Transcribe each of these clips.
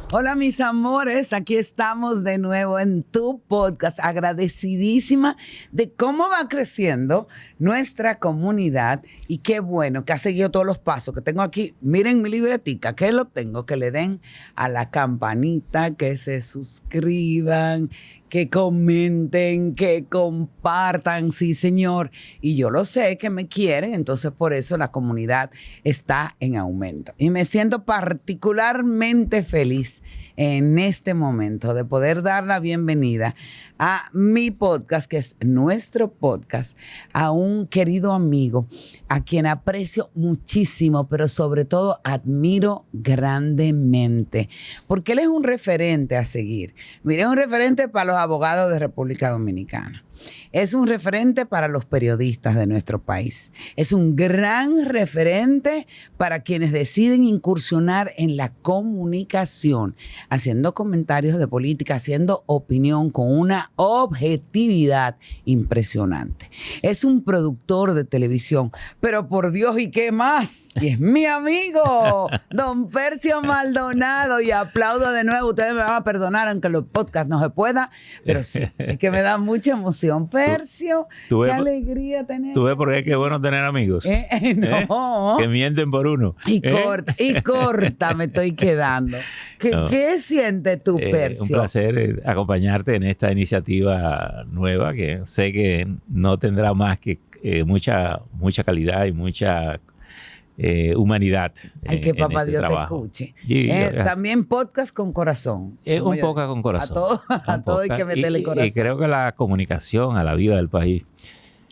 Hola mis amores, aquí estamos de nuevo en tu podcast, agradecidísima de cómo va creciendo nuestra comunidad y qué bueno que ha seguido todos los pasos que tengo aquí. Miren mi libretica, que lo tengo, que le den a la campanita, que se suscriban, que comenten, que compartan, sí señor. Y yo lo sé que me quieren, entonces por eso la comunidad está en aumento. Y me siento particularmente feliz en este momento de poder dar la bienvenida a mi podcast, que es nuestro podcast, a un querido amigo a quien aprecio muchísimo, pero sobre todo admiro grandemente, porque él es un referente a seguir. Mire, es un referente para los abogados de República Dominicana. Es un referente para los periodistas de nuestro país. Es un gran referente para quienes deciden incursionar en la comunicación, haciendo comentarios de política, haciendo opinión con una objetividad impresionante. Es un productor de televisión, pero por Dios, ¿y qué más? Y es mi amigo, don Percio Maldonado, y aplaudo de nuevo. Ustedes me van a perdonar aunque los podcasts no se pueda, pero sí, es que me da mucha emoción. Percio, qué alegría tener. ¿Tú ves por qué es bueno tener amigos? No. Que mienten por uno. Y corta me estoy quedando. ¿Qué sientes tú, Percio? Un placer acompañarte en esta iniciativa nueva que sé que no tendrá más que mucha calidad y mucha humanidad. Ay, que papá este Dios trabajo. te escuche. Y también podcast con corazón. Un podcast con corazón. A todo hay que meterle corazón. Y creo que la comunicación a la vida del país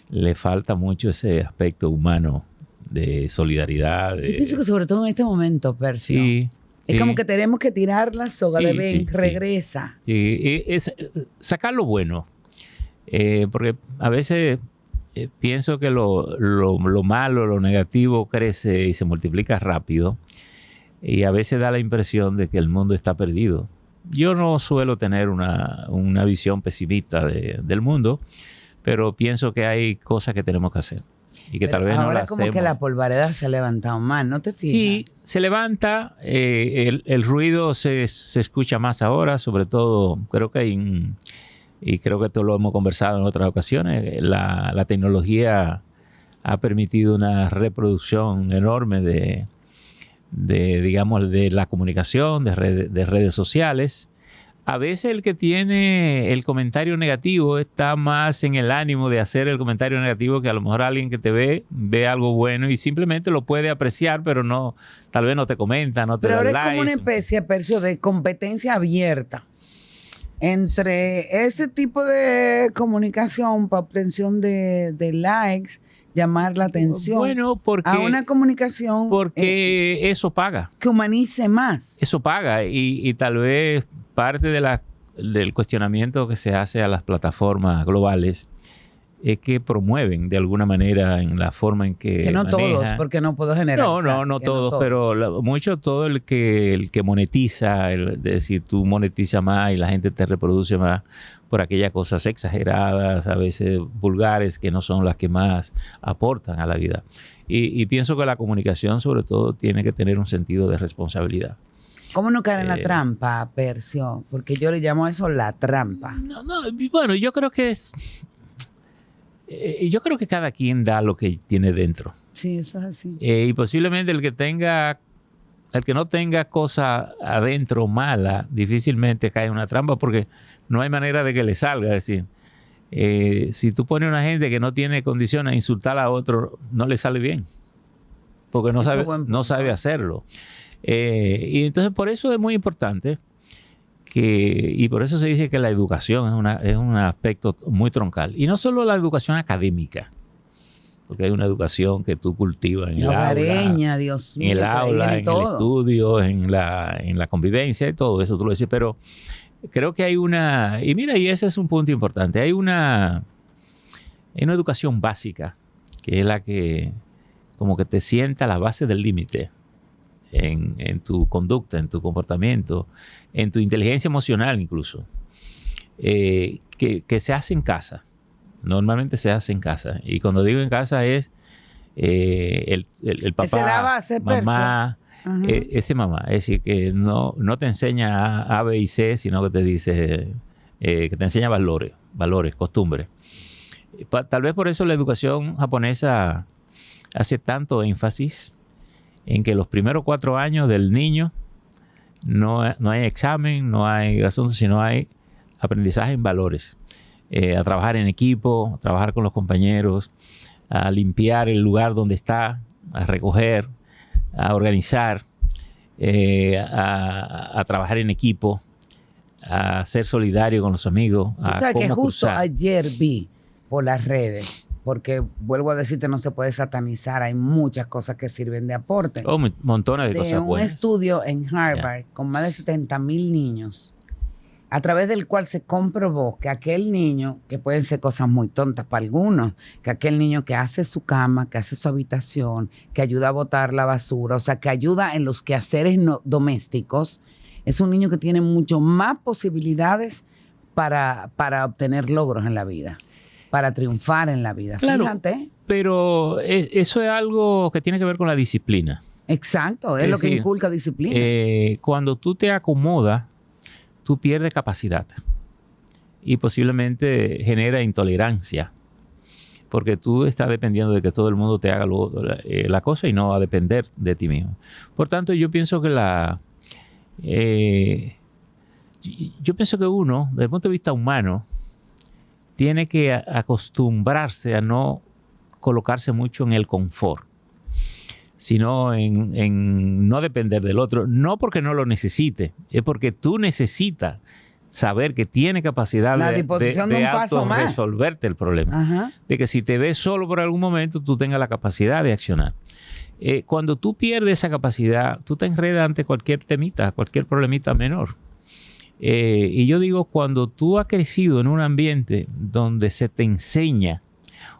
le falta mucho ese aspecto humano de solidaridad. Yo pienso que sobre todo en este momento, Percio. Sí. Es como que tenemos que tirar la soga de ven, regresa. Y es sacar lo bueno. Porque a veces pienso que lo malo, lo negativo crece y se multiplica rápido. Y a veces da la impresión de que el mundo está perdido. Yo no suelo tener una visión pesimista del mundo, pero pienso que hay cosas que tenemos que hacer. Y que pero tal vez no las hacemos. Ahora como que la polvareda se ha levantado más, ¿no te fijas? Sí, se levanta. El ruido se escucha más ahora, sobre todo creo que y creo que esto lo hemos conversado en otras ocasiones, la tecnología ha permitido una reproducción enorme digamos, de la comunicación, de redes sociales. A veces el que tiene el comentario negativo está más en el ánimo de hacer el comentario negativo, que a lo mejor alguien que te ve algo bueno y simplemente lo puede apreciar, pero no, tal vez no te comenta, no te da like. Pero ahora es como una especie, Percio, de competencia abierta entre ese tipo de comunicación para obtención de likes, llamar la atención. Bueno, a una comunicación porque eso paga. Que humanice más. Eso paga y tal vez parte del cuestionamiento que se hace a las plataformas globales es que promueven de alguna manera en la forma en que no maneja. Todos, porque no puedo generalizar. No todos, pero mucho todo el que monetiza, es decir, tú monetizas más y la gente te reproduce más por aquellas cosas exageradas, a veces vulgares, que no son las que más aportan a la vida. Y pienso que la comunicación sobre todo tiene que tener un sentido de responsabilidad. ¿Cómo no caer en la trampa, Percio? Porque yo le llamo a eso la trampa. Bueno, yo creo que cada quien da lo que tiene dentro. Sí, eso es así. Y posiblemente el que no tenga cosa adentro mala, difícilmente cae en una trampa porque no hay manera de que le salga. Es decir, si tú pones a una gente que no tiene condiciones a insultar a otro, no le sale bien. Porque no sabe hacerlo. Y entonces por eso es muy importante y por eso se dice que la educación es un aspecto muy troncal. Y no solo la educación académica, porque hay una educación que tú cultivas en el aula, Dios mío, en el estudio, en la convivencia y todo eso, tú lo dices. Pero creo que hay y ese es un punto importante, hay una educación básica, que es la que como que te sienta a la base del límite. En tu conducta, en tu comportamiento, en tu inteligencia emocional incluso, que se hace en casa. Normalmente se hace en casa. Y cuando digo en casa es el papá, esa es la base, mamá, Ese mamá. Es decir, que no te enseña A, B y C, sino que te dice, que te enseña valores, costumbres. Tal vez por eso la educación japonesa hace tanto énfasis en que los primeros 4 años del niño no hay examen, no hay asunto, sino hay aprendizaje en valores. A trabajar en equipo, a trabajar con los compañeros, a limpiar el lugar donde está, a recoger, a organizar, a trabajar en equipo, a ser solidario con los amigos. O sea, que justo ayer vi por las redes, porque vuelvo a decirte, no se puede satanizar, hay muchas cosas que sirven de aporte. Montones de cosas buenas. Un estudio en Harvard con más de 70,000 niños, a través del cual se comprobó que aquel niño, que pueden ser cosas muy tontas para algunos, que aquel niño que hace su cama, que hace su habitación, que ayuda a botar la basura, o sea, que ayuda en los quehaceres domésticos, es un niño que tiene mucho más posibilidades para obtener logros en la vida, para triunfar en la vida. Claro, fíjate. Pero eso es algo que tiene que ver con la disciplina. Exacto, es lo que inculca disciplina. Cuando tú te acomodas, tú pierdes capacidad y posiblemente genera intolerancia, porque tú estás dependiendo de que todo el mundo te haga la cosa y no va a depender de ti mismo. Por tanto, yo pienso que uno, desde el punto de vista humano, tiene que acostumbrarse a no colocarse mucho en el confort, sino en no depender del otro. No porque no lo necesite, es porque tú necesitas saber que tiene capacidad de resolverte el problema. Ajá. De que si te ves solo por algún momento, tú tengas la capacidad de accionar. Cuando tú pierdes esa capacidad, tú te enredas ante cualquier temita, cualquier problemita menor. Y yo digo, cuando tú has crecido en un ambiente donde se te enseña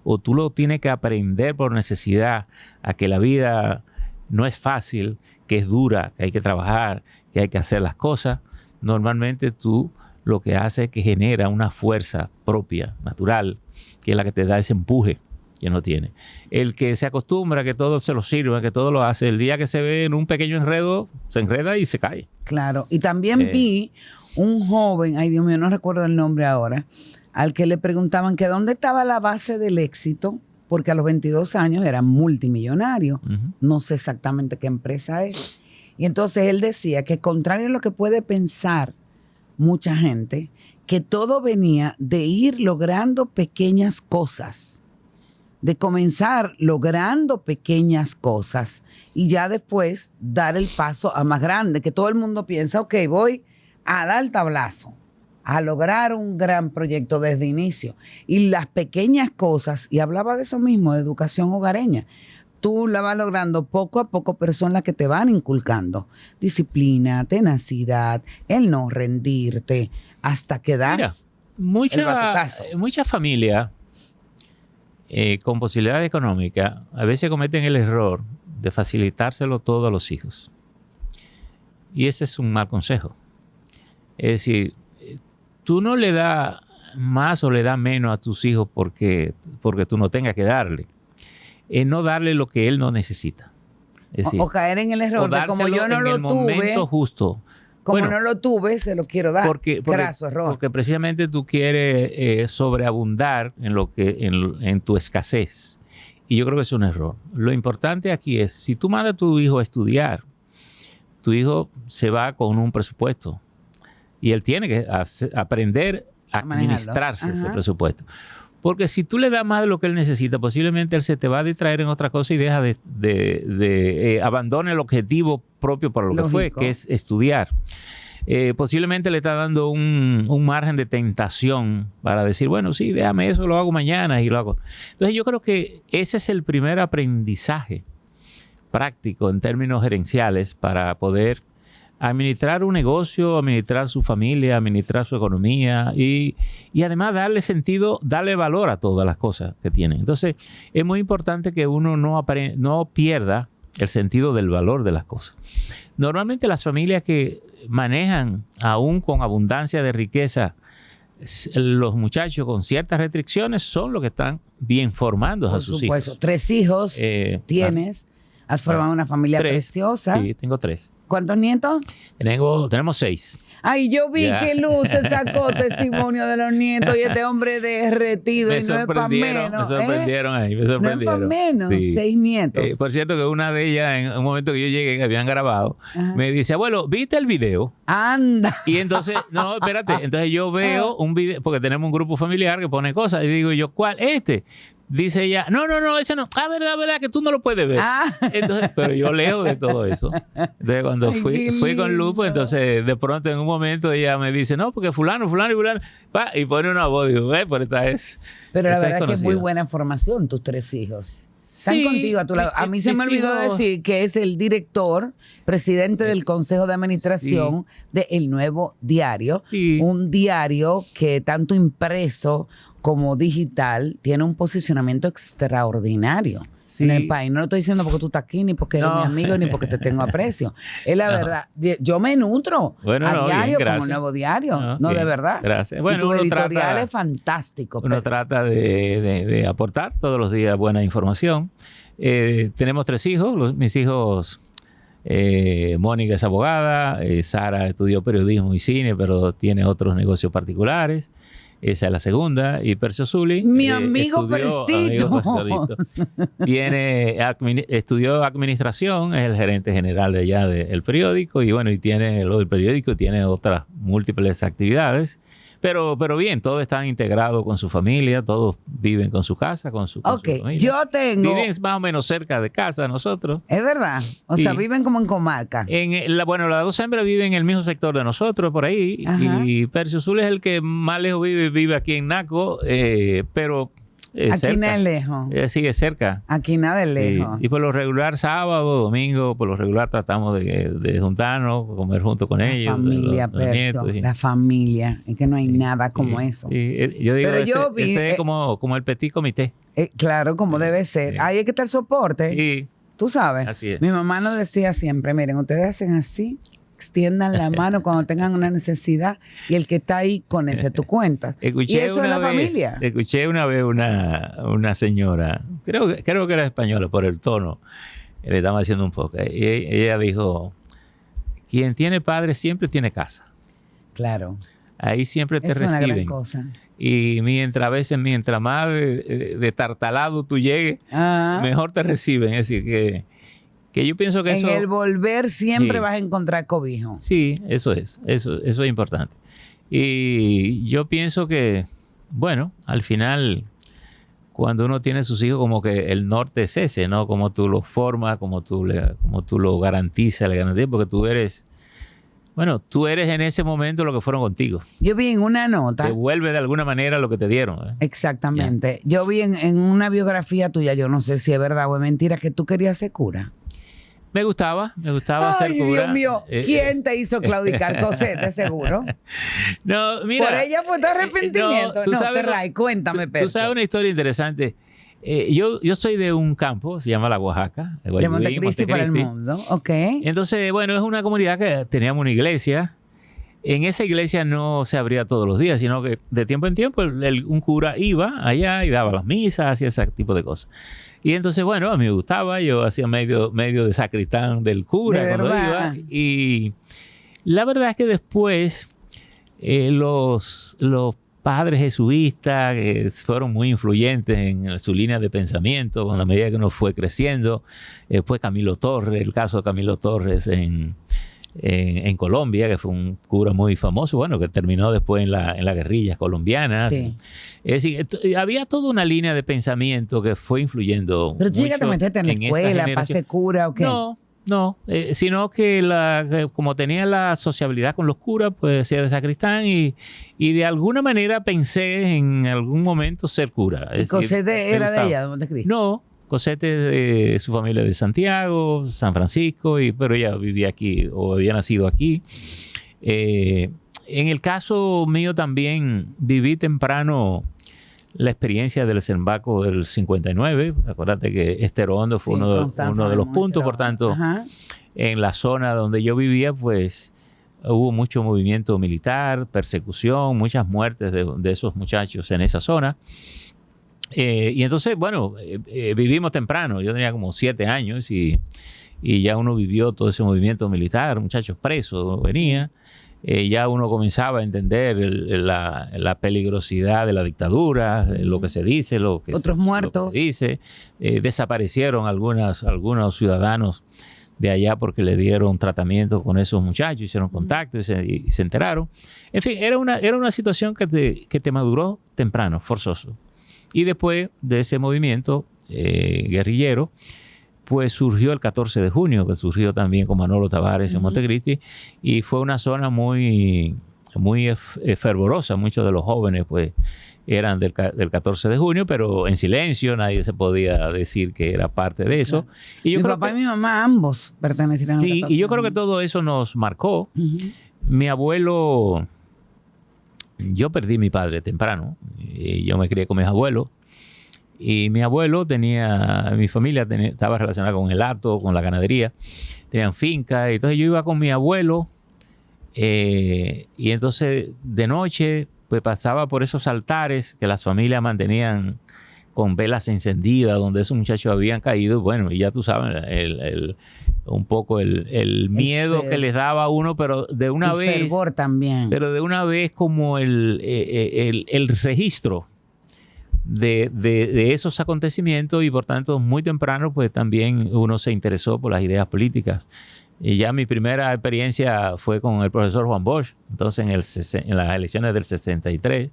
o tú lo tienes que aprender por necesidad a que la vida no es fácil, que es dura, que hay que trabajar, que hay que hacer las cosas, normalmente tú lo que haces es que genera una fuerza propia, natural, que es la que te da ese empuje que no tiene. El que se acostumbra a que todo se lo sirva, que todo lo hace, el día que se ve en un pequeño enredo, se enreda y se cae. Claro, y también vi un joven, ay Dios mío, no recuerdo el nombre ahora, al que le preguntaban que dónde estaba la base del éxito, porque a los 22 años era multimillonario. No sé exactamente qué empresa es. Y entonces él decía que, contrario a lo que puede pensar mucha gente, que todo venía de ir logrando pequeñas cosas, de comenzar logrando pequeñas cosas y ya después dar el paso a más grande, que todo el mundo piensa, ok, voy a dar el tablazo, a lograr un gran proyecto desde inicio. Y las pequeñas cosas, y hablaba de eso mismo, de educación hogareña, tú la vas logrando poco a poco, pero son las que te van inculcando disciplina, tenacidad, el no rendirte, hasta que das el batucazo. Muchas familias con posibilidad económica a veces cometen el error de facilitárselo todo a los hijos. Y ese es un mal consejo. Es decir, tú no le das más o le das menos a tus hijos porque tú no tengas que darle. Es no darle lo que él no necesita. Es decir, o caer en el error de como yo no lo tuve, justo. Como no lo tuve, se lo quiero dar. Graso error. Porque precisamente tú quieres sobreabundar en tu escasez. Y yo creo que es un error. Lo importante aquí es, si tú mandas a tu hijo a estudiar, tu hijo se va con un presupuesto. Y él tiene que aprender a administrarse ese presupuesto. Porque si tú le das más de lo que él necesita, posiblemente él se te va a distraer en otra cosa y deja abandona el objetivo propio para lo que fue, que es estudiar. Posiblemente le está dando un margen de tentación para decir, bueno, sí, déjame eso, lo hago mañana y lo hago. Entonces yo creo que ese es el primer aprendizaje práctico en términos gerenciales para poder administrar un negocio, administrar su familia, administrar su economía y además darle sentido, darle valor a todas las cosas que tienen. Entonces, es muy importante que uno no pierda el sentido del valor de las cosas. Normalmente las familias que manejan aún con abundancia de riqueza los muchachos con ciertas restricciones son los que están bien formando a sus hijos. 3 hijos tienes. Has formado una familia preciosa. Sí, tengo 3. ¿Cuántos nietos? Tenemos 6. Ay, yo vi Ya. que Luz te sacó testimonio de los nietos y este hombre derretido y no es para menos. Me sorprendieron ahí, me No es sorprendieron. para menos, Sí. 6 nietos. Por cierto, que una de ellas, en un momento que yo llegué, que habían grabado, Ajá. me dice, abuelo, ¿viste el video? Anda. Y entonces, no, espérate, entonces yo veo un video, porque tenemos un grupo familiar que pone cosas, y digo yo, ¿cuál? Dice ella, no, ese no. Ah, verdad, que tú no lo puedes ver. Ah. Entonces, pero yo leo de todo eso. Entonces, cuando Ay, fui qué con Lu, pues, lindo. entonces, de pronto, en un momento, ella me dice, no, porque fulano, y pone una voz, digo, pero esta es... Pero la esta verdad es que es muy conocida. buena formación, tus 3 hijos. Están Sí, contigo a tu lado. A mí se mis me olvidó hijos- decir que es el director, presidente del Consejo de Administración de El Nuevo Diario. Sí. Un diario que tanto impreso como digital tiene un posicionamiento extraordinario Sí. en el país. No lo estoy diciendo porque tú estás aquí, ni porque eres No. mi amigo, ni porque te tengo aprecio. Es la No. verdad. Yo me nutro Bueno, a no, bien, diario como gracias. El Nuevo Diario. No, No, de bien, verdad. gracias. Y Bueno, tu uno editorial trata- es fantástico. Uno Percy. trata de aportar todos los días buena información. Tenemos 3 hijos. Mis hijos, Mónica es abogada, Sara estudió periodismo y cine, pero tiene otros negocios particulares. Esa es la segunda. Y Percio Zuli. Mi amigo Percito. Estudió administración, es el gerente general de allá del periódico. Y bueno, y tiene lo del periódico y tiene otras múltiples actividades. Pero bien, todos están integrados con su familia, todos viven con su casa, con su familia. Yo tengo... Viven más o menos cerca de casa nosotros. Es verdad. O sea, Sí. viven como en comarca. Bueno, las 2 hembras viven en el mismo sector de nosotros, por ahí. Ajá. Y Percio Zul es el que más lejos vive aquí en Naco, pero Aquí cerca. nada es lejos. Sigue cerca. Aquí nada es Sí. lejos. Y por lo regular, sábado, domingo, por lo regular tratamos de juntarnos, comer junto con La ellos. familia, los nietos, Percio. sí. La familia. Es que no hay nada como Sí, eso. sí. Yo digo, Pero yo vi, ese es como el petit comité. Claro, como debe ser. Sí. Ahí es que está el soporte. Sí, Tú sabes. así es. Mi mamá nos decía siempre, miren, ustedes hacen así, extiendan la mano cuando tengan una necesidad y el que está ahí con ese tú cuentas. Y eso es la familia. Escuché una vez una señora, creo que era española por el tono, le estaba haciendo un poco. Y ella dijo, quien tiene padre siempre tiene casa. Claro. Ahí siempre te Eso es una gran reciben. cosa. Y mientras más de tartalado tú llegues, Ah, mejor te reciben. Es decir, que yo pienso que en eso... el volver siempre Sí. vas a encontrar cobijo. Sí, eso es importante. Y yo pienso que, bueno, al final, cuando uno tiene sus hijos, como que el norte es ese, ¿no? Como tú lo formas, como tú lo garantizas, porque tú eres en ese momento lo que fueron contigo. Yo vi en una Te nota, vuelve de alguna manera lo que te dieron. ¿Eh? exactamente, yo vi en una biografía tuya, yo no sé si es verdad o es mentira, que tú querías ser cura. Me gustaba ser Ay, cura. Dios mío, ¿quién te hizo claudicar? Cosete, seguro. No, mira. Por ella fue tu arrepentimiento. tú No, sabes, Terray, cuéntame, Tú Percio. sabes una historia interesante. Yo soy de un campo, se llama La Oaxaca, De Montecristi para el mundo, ok. Entonces, bueno, es una comunidad que teníamos una iglesia. En esa iglesia no se abría todos los días, sino que de tiempo en tiempo un cura iba allá y daba las misas, hacía ese tipo de cosas. Y entonces, bueno, a mí me gustaba, yo hacía medio de sacristán del cura ¿De cuando verdad? iba. Y la verdad es que después los padres jesuitas que fueron muy influyentes en su línea de pensamiento con la medida que uno fue creciendo. Después Camilo Torres, el caso de Camilo Torres en Colombia, que fue un cura muy famoso, bueno, que terminó después en las guerrillas colombianas. Sí. Es decir, había toda una línea de pensamiento que fue influyendo. Pero tú llegaste a mucho meterte en la esta escuela para generación. ser cura o qué. No, sino que como tenía la sociabilidad con los curas, pues hacía de sacristán y de alguna manera pensé en algún momento ser cura. ¿Y Es decir, Cosete me era de gustaba. ella, de Montecristi? No, Cosete de su familia de Santiago, San Francisco, pero ella vivía aquí o había nacido aquí. En el caso mío también viví temprano la experiencia del desembarco del 59. Acuérdate que Estero Hondo fue Sí, uno de Constanza los Belmont, puntos, pero- por tanto, Ajá. en la zona donde yo vivía, pues hubo mucho movimiento militar, persecución, muchas muertes de esos muchachos en esa zona. Y entonces, bueno, vivimos temprano. Yo tenía como 7 años y ya uno vivió todo ese movimiento militar, muchachos presos, venía. Ya uno comenzaba a entender la peligrosidad de la dictadura, lo que se dice, otros muertos. Lo que se dice. Desaparecieron algunos ciudadanos de allá porque le dieron tratamiento con esos muchachos, hicieron contacto y se enteraron. En fin, era una situación que te maduró temprano, forzoso. Y después de ese movimiento guerrillero, pues surgió el 14 de junio, que surgió también con Manolo Tavares en Montecristi, y fue una zona muy fervorosa. Muchos de los jóvenes pues eran del 14 de junio, pero en silencio, nadie se podía decir que era parte de eso. Claro. Y yo mi creo papá y mi mamá ambos pertenecían al 14 de junio. Y yo creo que todo eso nos marcó. Mi abuelo, yo perdí a mi padre temprano, y yo me crié con mis abuelos. Y mi abuelo mi familia estaba relacionada con el hato, con la ganadería, tenían fincas, entonces yo iba con mi abuelo y entonces de noche pues pasaba por esos altares que las familias mantenían con velas encendidas, donde esos muchachos habían caído, bueno, y ya tú sabes, un poco el miedo que les daba a uno, pero de una vez... El fervor también. Pero de una vez como el registro de esos acontecimientos, y por tanto muy temprano pues también uno se interesó por las ideas políticas. Y ya mi primera experiencia fue con el profesor Juan Bosch. Entonces en las elecciones del 63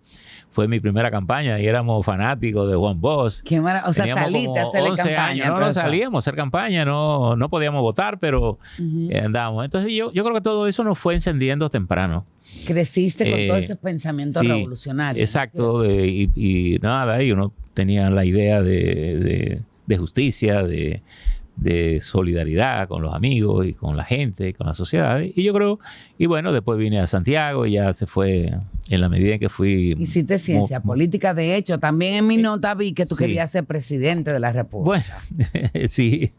fue mi primera campaña y éramos fanáticos de Juan Bosch. Qué maravilla. O sea, saliste a hacerle campaña. No salíamos a hacer campaña, no podíamos votar, pero andábamos. Entonces yo creo que todo eso nos fue encendiendo temprano. Creciste con todos esos pensamientos revolucionarios. Exacto. Y nada, y uno tenía la idea de justicia, de solidaridad con los amigos y con la gente, con la sociedad. Y yo creo, y bueno, después vine a Santiago y ya se fue en la medida en que fui... Hiciste ciencia política, de hecho, también en mi nota vi que tú querías ser presidente de la República. Bueno, sí.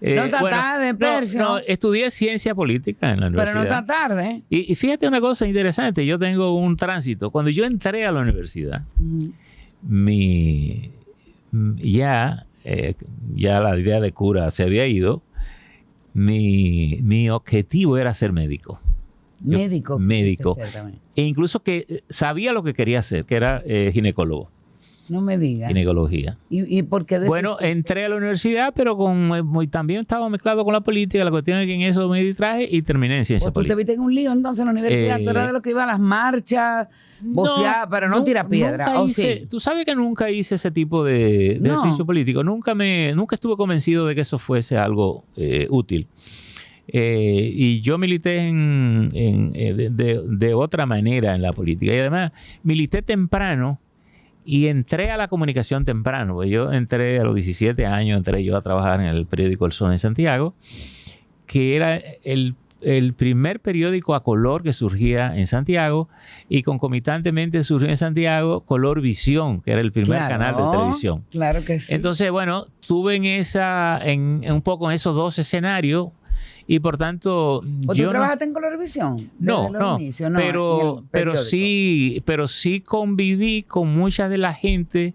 No está tarde, Percio. No, estudié ciencia política en la universidad. Pero no está tarde. Y fíjate una cosa interesante, yo tengo un tránsito. Cuando yo entré a la universidad, ya la idea de cura se había ido. Mi objetivo era ser médico. Médico. E incluso que sabía lo que quería hacer, que era ginecólogo. No me digas. Ginecología. ¿Y por qué desististe? Bueno, entré a la universidad, pero también estaba mezclado con la política. La cuestión es que en eso me distraje y terminé en ciencia política. ¿Tú te viste en un lío entonces en la universidad? ¿Tú eras de los que iba a las marchas, voceaba, pero no tira piedra? Sí. Tú sabes que nunca hice ese tipo de ejercicio político. Nunca estuve convencido de que eso fuese algo útil. Y yo milité de otra manera en la política. Y además milité temprano. Y entré a la comunicación temprano. Yo entré a los 17 años, entré yo a trabajar en el periódico El Sol en Santiago, que era el primer periódico a color que surgía en Santiago, y concomitantemente surgió en Santiago Color Visión, que era el primer canal de televisión. Claro que sí. Entonces, bueno, estuve en un poco en esos dos escenarios. Y por tanto, ¿tú trabajaste en Colorvisión? No, pero sí conviví con mucha de la gente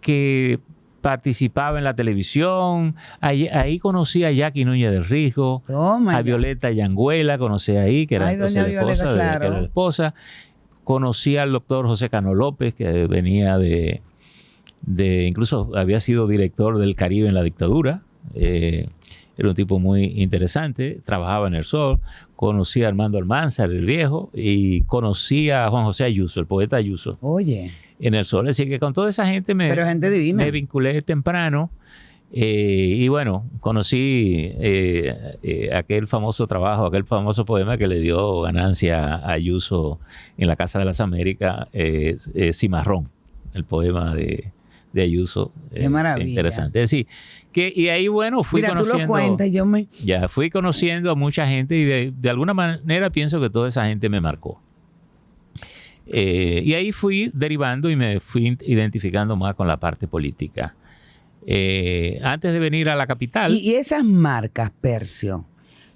que participaba en la televisión. Ahí conocí a Jackie Núñez del Rijo, a Violeta Yanguela, conocí ahí, que era la esposa. Conocí al doctor José Cano López, que venía incluso había sido director del Caribe en la dictadura. Era un tipo muy interesante, trabajaba en El Sol. Conocí a Armando Almanzar, el viejo, y conocí a Juan José Ayuso, el poeta Ayuso. Oye. En El Sol. Así que con toda esa gente gente divina. Me vinculé temprano. Y bueno, conocí aquel famoso poema que le dio ganancia a Ayuso en la Casa de las Américas, Cimarrón, el poema de Ayuso. Qué maravilla. Interesante. Sí, y ahí, bueno, fui conociendo... Tú lo cuentas, Ya, fui conociendo a mucha gente y de alguna manera pienso que toda esa gente me marcó. Y ahí fui derivando y me fui identificando más con la parte política. Antes de venir a la capital... Y esas marcas, Percio,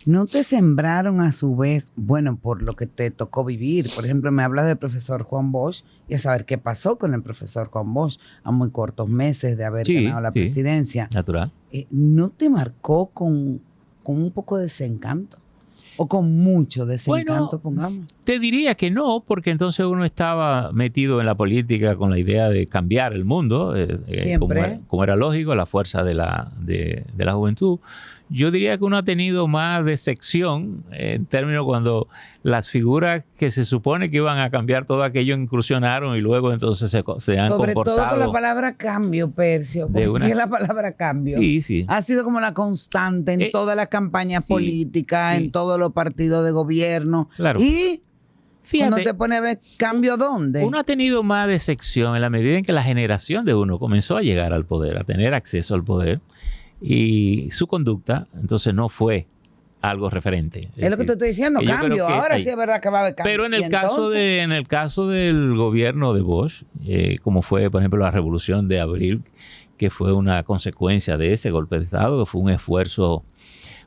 ¿no te sembraron a su vez, bueno, por lo que te tocó vivir? Por ejemplo, me hablas del profesor Juan Bosch y a saber qué pasó con el profesor Juan Bosch a muy cortos meses de haber ganado la presidencia. Natural. ¿No te marcó con un poco de desencanto? ¿O con mucho desencanto, pongamos? Te diría que no, porque entonces uno estaba metido en la política con la idea de cambiar el mundo, como era lógico, la fuerza de la juventud. Yo diría que uno ha tenido más decepción en términos cuando las figuras que se supone que iban a cambiar todo aquello incursionaron y luego entonces se han comportado. Sobre todo con la palabra cambio, Percio. ¿Por qué la palabra cambio? Sí. Ha sido como la constante en todas las campañas políticas, en todos los partidos de gobierno. Claro. Y fíjate, uno te pone a ver cambio dónde. Uno ha tenido más decepción en la medida en que la generación de uno comenzó a llegar al poder, a tener acceso al poder. Y su conducta, entonces, no fue algo referente. Es lo que te estoy diciendo, cambio. Ahora sí es verdad que va a haber cambio. Pero en el caso del gobierno de Bosch, como fue, por ejemplo, la Revolución de Abril, que fue una consecuencia de ese golpe de Estado, que fue un esfuerzo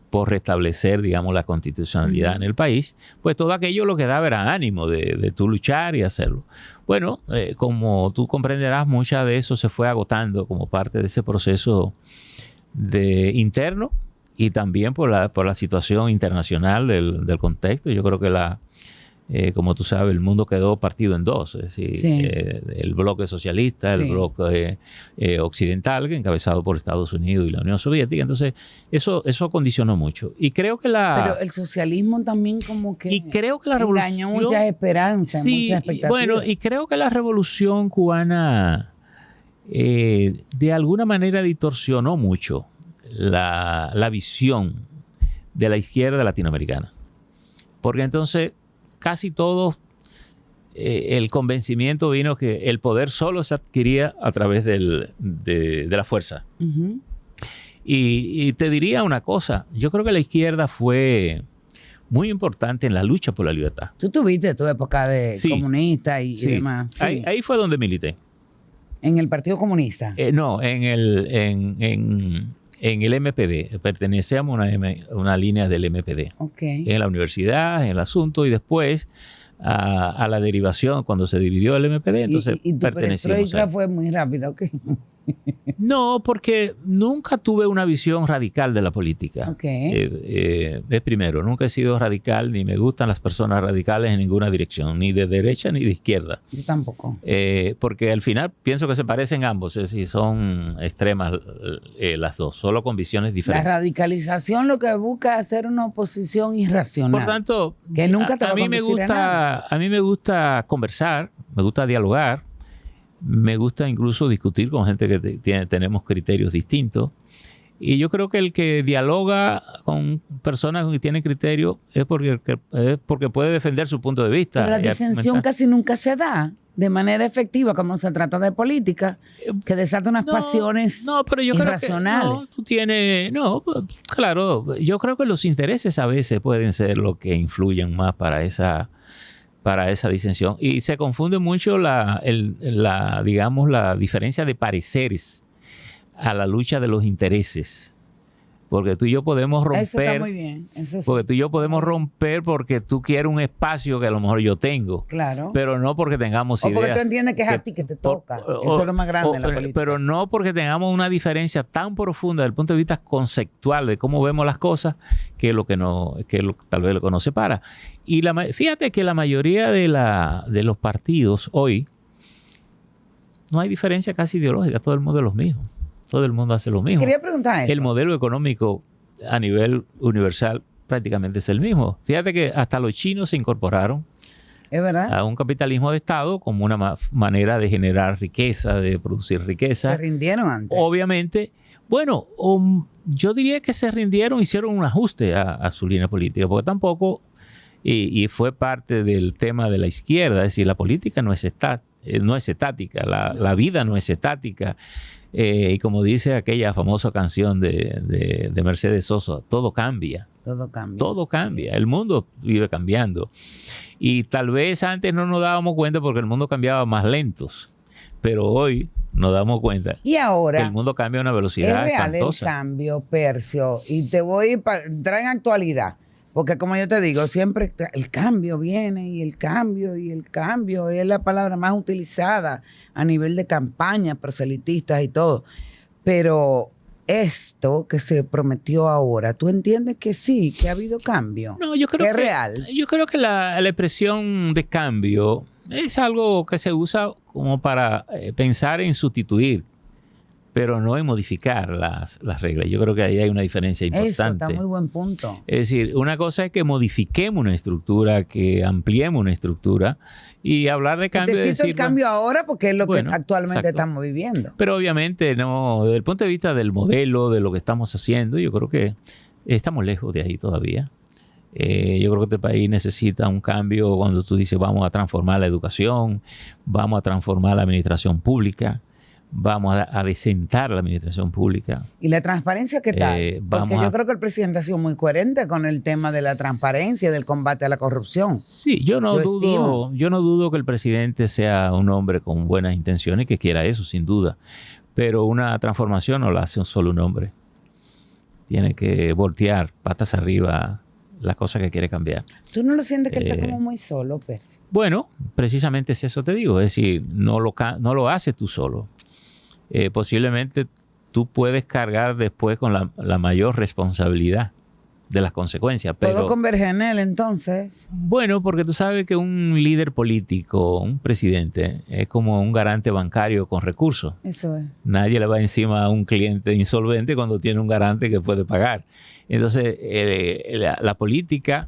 por restablecer, digamos, la constitucionalidad en el país, pues todo aquello lo que daba era ánimo de tú luchar y hacerlo. Bueno, como tú comprenderás, mucha de eso se fue agotando como parte de ese proceso interno y también por la situación internacional del contexto. Yo creo que como tú sabes, el mundo quedó partido en dos. Es decir, el bloque socialista, el bloque occidental, encabezado por Estados Unidos y la Unión Soviética. Entonces, eso condicionó mucho. Y creo que Pero el socialismo también como que engañó muchas esperanzas, muchas expectativas. Bueno, y creo que la revolución cubana de alguna manera distorsionó mucho la visión de la izquierda latinoamericana. Porque entonces casi todos el convencimiento vino que el poder solo se adquiría a través de la fuerza. Uh-huh. Y te diría una cosa, yo creo que la izquierda fue muy importante en la lucha por la libertad. Tú tuviste tu época de comunista y demás. Sí. Ahí fue donde milité. ¿En el Partido Comunista? No, en el MPD. Pertenecíamos a una línea del MPD. Okay. En la universidad, en el asunto, y después a la derivación, cuando se dividió el MPD, entonces ¿Y tu perestroika fue muy rápida? Okay. No, porque nunca tuve una visión radical de la política. Okay. Es primero, nunca he sido radical, ni me gustan las personas radicales en ninguna dirección, ni de derecha ni de izquierda. Yo tampoco. Porque al final pienso que se parecen ambos, es decir, son extremas las dos, solo con visiones diferentes. La radicalización lo que busca es hacer una oposición irracional. Por tanto, que nunca te va a conducir a nada. A mí me gusta conversar, me gusta dialogar. Me gusta incluso discutir con gente que tenemos criterios distintos. Y yo creo que el que dialoga con personas que tienen criterios es porque puede defender su punto de vista. Pero la disensión casi nunca se da de manera efectiva cuando se trata de política, que desata unas pasiones irracionales. Claro, yo creo que los intereses a veces pueden ser lo que influyen más para esa disensión. Y se confunde mucho la diferencia de pareceres a la lucha de los intereses. Porque tú y yo podemos romper. Eso está muy bien. Eso sí. Porque tú y yo podemos romper porque tú quieres un espacio que a lo mejor yo tengo. Claro. Pero no porque tengamos ideas. O porque tú entiendes que es a ti que te toca. Eso es lo más grande en la política. Pero no porque tengamos una diferencia tan profunda desde el punto de vista conceptual de cómo vemos las cosas que tal vez lo que nos separa. Y fíjate que la mayoría de los partidos hoy no hay diferencia casi ideológica. Todo el mundo es lo mismo. Todo el mundo hace lo mismo. Quería preguntar eso. El modelo económico a nivel universal prácticamente es el mismo. Fíjate que hasta los chinos se incorporaron a un capitalismo de Estado como una manera de generar riqueza, de producir riqueza. Se rindieron antes. Obviamente, bueno, yo diría que se rindieron, hicieron un ajuste a su línea política, porque tampoco, y fue parte del tema de la izquierda, es decir, la política no es estática, la vida no es estática. Y como dice aquella famosa canción de Mercedes Sosa, todo cambia. Todo cambia. El mundo vive cambiando. Y tal vez antes no nos dábamos cuenta porque el mundo cambiaba más lentos. Pero hoy nos damos cuenta y ahora, que el mundo cambia a una velocidad es real espantosa. El cambio, Percio. Y te voy a entrar en actualidad. Porque como yo te digo, siempre el cambio viene y el cambio y el cambio es la palabra más utilizada a nivel de campañas proselitistas y todo. Pero esto que se prometió ahora, ¿tú entiendes que sí, que ha habido cambio? No, yo creo que es que real. Yo creo que la expresión de cambio es algo que se usa como para pensar en sustituir, pero no en modificar las reglas. Yo creo que ahí hay una diferencia importante. Eso está muy buen punto. Es decir, una cosa es que modifiquemos una estructura, que ampliemos una estructura, y hablar de cambio. Necesito el cambio ahora porque es lo que actualmente exacto. estamos viviendo. Pero obviamente, no, desde el punto de vista del modelo, de lo que estamos haciendo, yo creo que estamos lejos de ahí todavía. Yo creo que este país necesita un cambio cuando tú dices vamos a transformar la educación, vamos a transformar la administración pública, vamos a desentar la administración pública. ¿Y la transparencia qué tal? Porque yo creo que el presidente ha sido muy coherente con el tema de la transparencia y del combate a la corrupción. Sí, yo no dudo que el presidente sea un hombre con buenas intenciones, que quiera eso, sin duda. Pero una transformación no la hace solo un hombre. Tiene que voltear patas arriba las cosas que quiere cambiar. ¿Tú no lo sientes que él está como muy solo, Percio? Bueno, precisamente es eso te digo. Es decir, no lo haces tú solo. Posiblemente tú puedes cargar después con la mayor responsabilidad de las consecuencias. Pero, ¿todo converge en él entonces? Bueno, porque tú sabes que un líder político, un presidente, es como un garante bancario con recursos. Eso es. Nadie le va encima a un cliente insolvente cuando tiene un garante que puede pagar. Entonces, la política,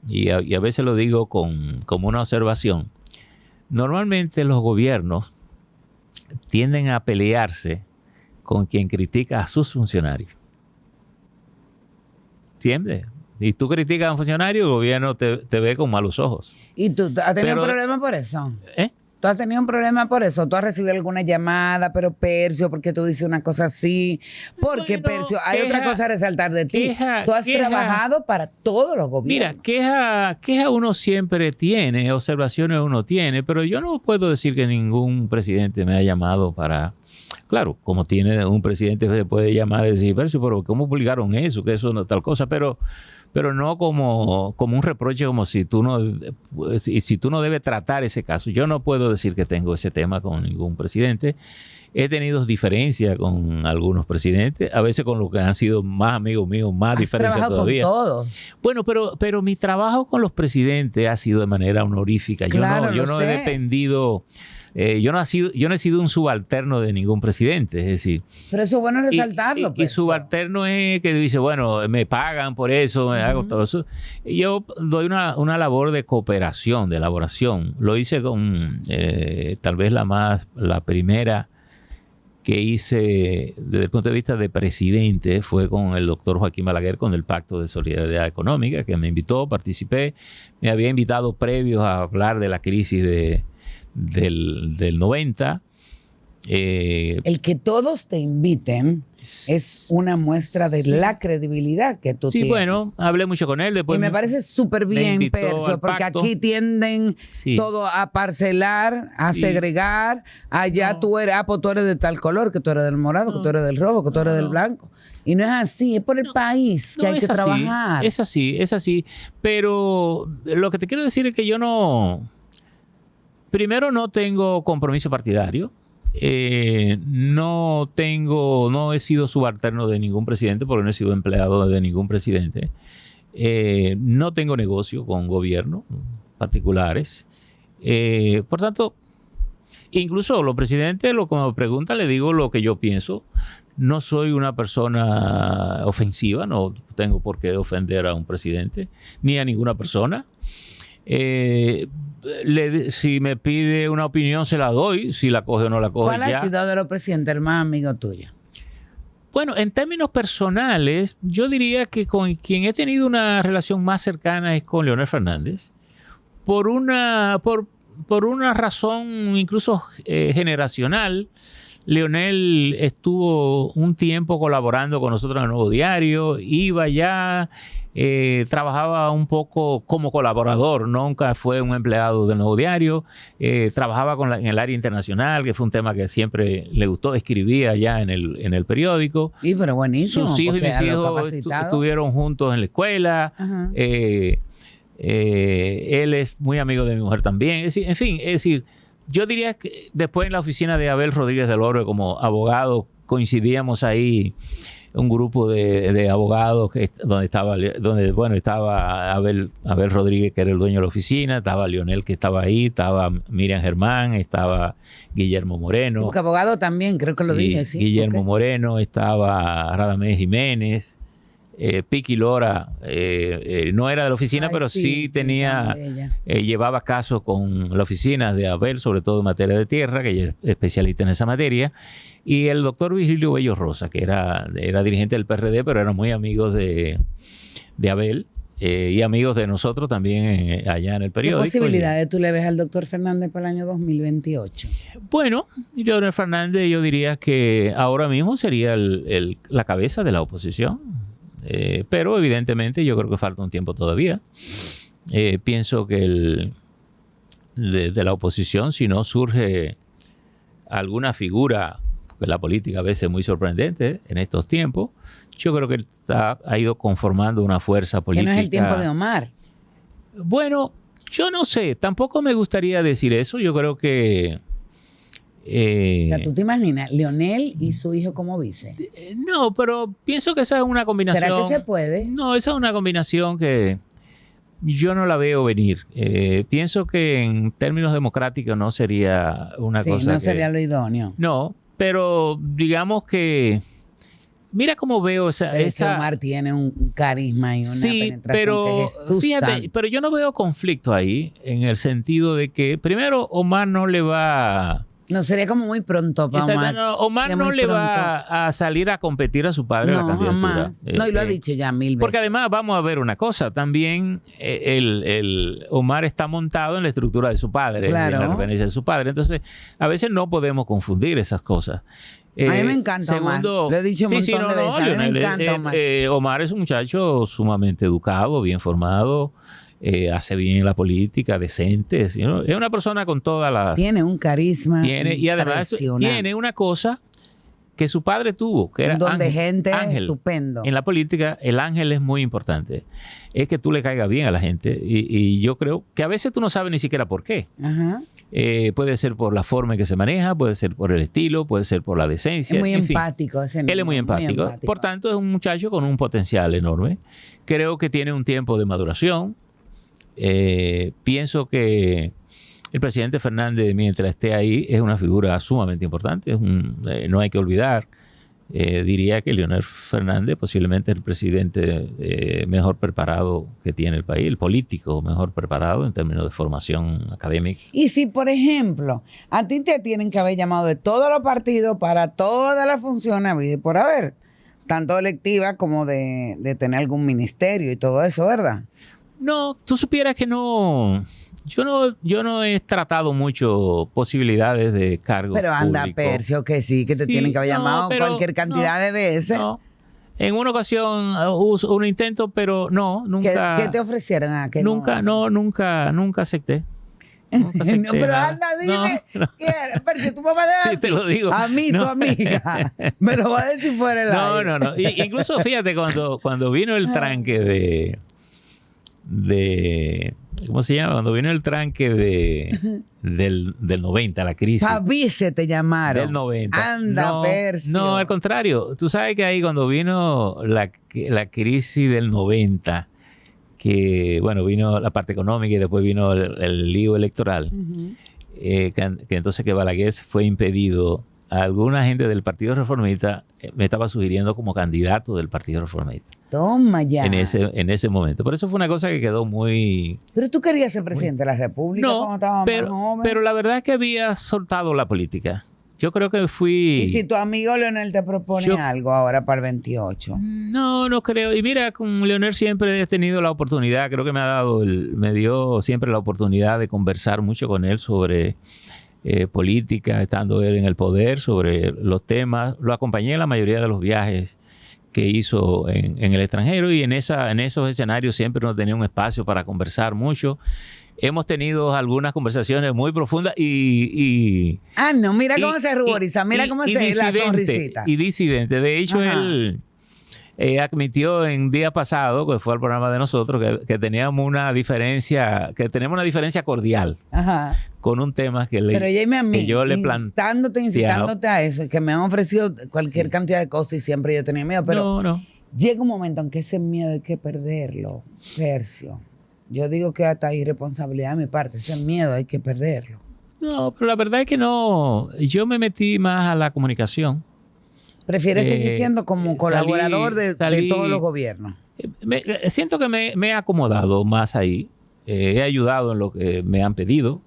y a veces lo digo como una observación, normalmente los gobiernos tienden a pelearse con quien critica a sus funcionarios. ¿Entiendes? Y tú criticas a un funcionario, el gobierno te ve con malos ojos. ¿Y tú has tenido un problema por eso? ¿Eh? ¿Tú has tenido un problema por eso? ¿Tú has recibido alguna llamada, pero Percio, porque tú dices una cosa así? Porque, bueno, Percio, hay otra cosa a resaltar de ti. Tú has trabajado para todos los gobiernos. Mira, queja uno siempre tiene, observaciones uno tiene, pero yo no puedo decir que ningún presidente me ha llamado para... Claro, como tiene un presidente se puede llamar y decir, Percio, pero ¿cómo publicaron eso? Que eso no es tal cosa, pero no como un reproche, como si tú no debes tratar ese caso. Yo no puedo decir que tengo ese tema con ningún presidente. He tenido diferencias con algunos presidentes, a veces con los que han sido más amigos míos, más diferencias todavía. Con todos. Bueno, pero mi trabajo con los presidentes ha sido de manera honorífica. Claro, yo no he dependido... yo no he sido un subalterno de ningún presidente, es decir... Pero eso es bueno resaltarlo. Y subalterno es que dice, bueno, me pagan por eso, me hago todo eso. Yo doy una labor de cooperación, de elaboración. Lo hice con tal vez la primera que hice desde el punto de vista de presidente fue con el doctor Joaquín Balaguer, con el Pacto de Solidaridad Económica, que me invitó, participé. Me había invitado previos a hablar de la crisis del 90. El que todos te inviten es una muestra de la credibilidad que tú tienes. Sí, bueno, hablé mucho con él. Después y me parece súper bien, Percio, porque aquí tienden todo a parcelar, a segregar. Allá tú eres, pues tú eres de tal color, que tú eres del morado, que tú eres del rojo, que tú eres del blanco. Y no es así, es por el país que hay que trabajar. Es así. Pero lo que te quiero decir es que yo primero no tengo compromiso partidario. No he sido subalterno de ningún presidente porque no he sido empleado de ningún presidente. No tengo negocio con gobiernos particulares. Por tanto, incluso los presidentes, como me preguntan, le digo lo que yo pienso. No soy una persona ofensiva, no tengo por qué ofender a un presidente ni a ninguna persona. Si me pide una opinión se la doy, si la coge o no la coge. ¿Cuál ha sido de los presidentes el más amigo tuyo? Bueno, en términos personales, yo diría que con quien he tenido una relación más cercana es con Leonel Fernández, por una razón incluso generacional. Leonel estuvo un tiempo colaborando con nosotros en el Nuevo Diario, iba ya, trabajaba un poco como colaborador, nunca fue un empleado del Nuevo Diario, trabajaba en el área internacional, que fue un tema que siempre le gustó, escribía ya en el periódico. Sí, pero buenísimo. Sus hijos y mis hijos estuvieron juntos en la escuela. Él es muy amigo de mi mujer también. Es decir, en fin, es decir, yo diría que después en la oficina de Abel Rodríguez del Orbe como abogado coincidíamos ahí un grupo de abogados donde estaba Abel Rodríguez, que era el dueño de la oficina, estaba Leonel, que estaba ahí, estaba Miriam Germán, estaba Guillermo Moreno. Sí, porque abogado también, creo que lo dije, sí. Guillermo Moreno, estaba Radamés Jiménez. Piqui Lora no era de la oficina, pero sí tenía, llevaba casos con la oficina de Abel, sobre todo en materia de tierra, que ella es especialista en esa materia, y el doctor Virgilio Bello Rosa, que era dirigente del PRD, pero era muy amigo de Abel y amigos de nosotros también allá en el periódico. ¿Qué posibilidades tú le ves al doctor Fernández para el año 2028? Bueno, Leonel Fernández, yo diría que ahora mismo sería la cabeza de la oposición. Pero evidentemente yo creo que falta un tiempo todavía. Pienso que de la oposición, si no surge alguna figura, porque la política a veces es muy sorprendente en estos tiempos, yo creo que ha ido conformando una fuerza política. ¿Que no es el tiempo de Omar? Bueno, yo no sé, tampoco me gustaría decir eso. Yo creo que o sea, ¿tú te imaginas Leonel y su hijo como vice? No, pero pienso que esa es una combinación. ¿Será que se puede? No, esa es una combinación que yo no la veo venir. Pienso que en términos democráticos no sería una cosa. No sería lo idóneo. No, pero digamos que mira cómo veo esa. Omar tiene un carisma y una penetración que es Jesús fíjate, santo. pero yo no veo conflicto ahí en el sentido de que primero Omar no le va. No, sería como muy pronto para Omar. Omar no le va a salir a competir a su padre en la candidatura. Jamás. No, y lo ha dicho ya 1000 veces. Porque además vamos a ver una cosa. También Omar está montado en la estructura de su padre, claro, en la referencia de su padre. Entonces, a veces no podemos confundir esas cosas. A mí me encanta Omar. Lo he dicho un montón de veces. A mí me encanta Omar. Omar es un muchacho sumamente educado, bien formado. Hace bien la política, decente. Es una persona con todas las... Tiene un carisma y además tiene una cosa que su padre tuvo, que era ángel, gente ángel. Estupendo. En la política, el ángel es muy importante. Es que tú le caigas bien a la gente. Y yo creo que a veces tú no sabes ni siquiera por qué. Ajá. Puede ser por la forma en que se maneja, puede ser por el estilo, puede ser por la decencia. Es muy empático. Él es muy empático. Por tanto, es un muchacho con un potencial enorme. Creo que tiene un tiempo de maduración. Pienso que el presidente Fernández, mientras esté ahí, es una figura sumamente importante. No hay que olvidar. Diría que Leonel Fernández posiblemente es el presidente mejor preparado que tiene el país, el político mejor preparado en términos de formación académica. Y si, por ejemplo, a ti te tienen que haber llamado de todos los partidos para todas las funciones por haber, tanto electiva como de tener algún ministerio y todo eso, ¿verdad? No, tú supieras que no. Yo no he tratado mucho posibilidades de cargos Pero anda, públicos. Percio, que sí, que te tienen que haber llamado cualquier cantidad de veces. No. En una ocasión un intento, pero no, nunca. ¿Qué te ofrecieron? Nunca acepté. No, pero anda, dime. No. Percio, tú me vas a decir. Sí, te lo digo. A mí, tu amiga. Me lo va a decir fuera el aire. No. Incluso fíjate, cuando vino el tranque de ¿cómo se llama? Cuando vino el tranque del 90, la crisis. Pavice te llamaron. Del 90. Anda, Percio. No, al contrario. Tú sabes que ahí cuando vino la crisis del 90, que bueno, vino la parte económica y después vino el lío electoral, que entonces que Balaguer fue impedido. Alguna gente del Partido Reformista me estaba sugiriendo como candidato del Partido Reformista. Toma ya. En ese momento. Por eso fue una cosa que quedó muy... Pero tú querías ser presidente de la República cuando estabas más joven. Pero la verdad es que había soltado la política. Yo creo que fui... ¿Y si tu amigo Leonel te propone algo ahora para el 28? No creo. Y mira, con Leonel siempre he tenido la oportunidad, creo que me dio siempre la oportunidad de conversar mucho con él sobre política, estando él en el poder, sobre los temas. Lo acompañé en la mayoría de los viajes que hizo en el extranjero, y en esos escenarios siempre nos tenía un espacio para conversar mucho. Hemos tenido algunas conversaciones muy profundas no, mira cómo se ruboriza, mira cómo se la sonrisita. Y disidente. De hecho, él admitió en día pasado, que fue al programa de nosotros, que teníamos una diferencia, cordial con un tema que yo le incitándote a eso, que me han ofrecido cualquier cantidad de cosas y siempre yo tenía miedo, pero llega un momento en que ese miedo hay que perderlo, Percio. Yo digo que hasta hay irresponsabilidad de mi parte, ese miedo hay que perderlo. No, pero la verdad es que no, yo me metí más a la comunicación. ¿Prefieres seguir siendo como colaborador de todos los gobiernos? Siento que me he acomodado más ahí. He ayudado en lo que me han pedido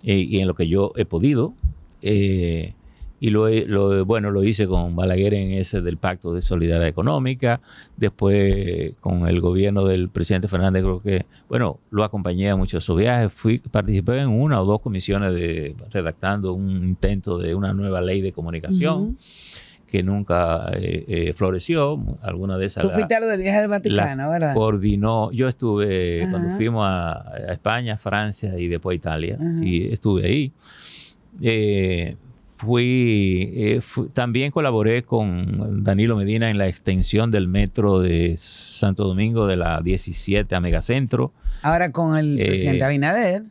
y en lo que yo he podido. Y lo hice con Balaguer en ese del Pacto de Solidaridad Económica. Después, con el gobierno del presidente Fernández, creo que, lo acompañé a muchos de sus viajes. Participé en una o dos comisiones redactando un intento de una nueva ley de comunicación que nunca floreció. Alguna de esas. Tú fuiste a lo del viaje al Vaticano, ¿verdad? Coordinó. Yo estuve, cuando fuimos a España, Francia y después a Italia. Sí, estuve ahí. También colaboré con Danilo Medina en la extensión del metro de Santo Domingo de la 17 a Megacentro. Ahora con el presidente Abinader.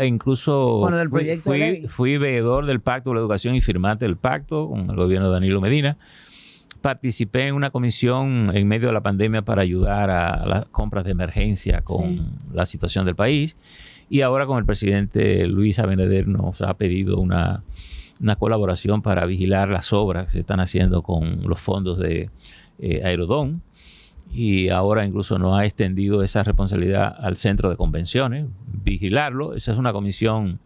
Incluso con lo del proyecto de ley. Fui veedor del Pacto de la Educación y firmante del Pacto con el gobierno de Danilo Medina. Participé en una comisión en medio de la pandemia para ayudar a las compras de emergencia con la situación del país. Y ahora con el presidente Luis Abinader nos ha pedido una colaboración para vigilar las obras que se están haciendo con los fondos de Aerodón, y ahora incluso nos ha extendido esa responsabilidad al centro de convenciones, vigilarlo. Esa es una comisión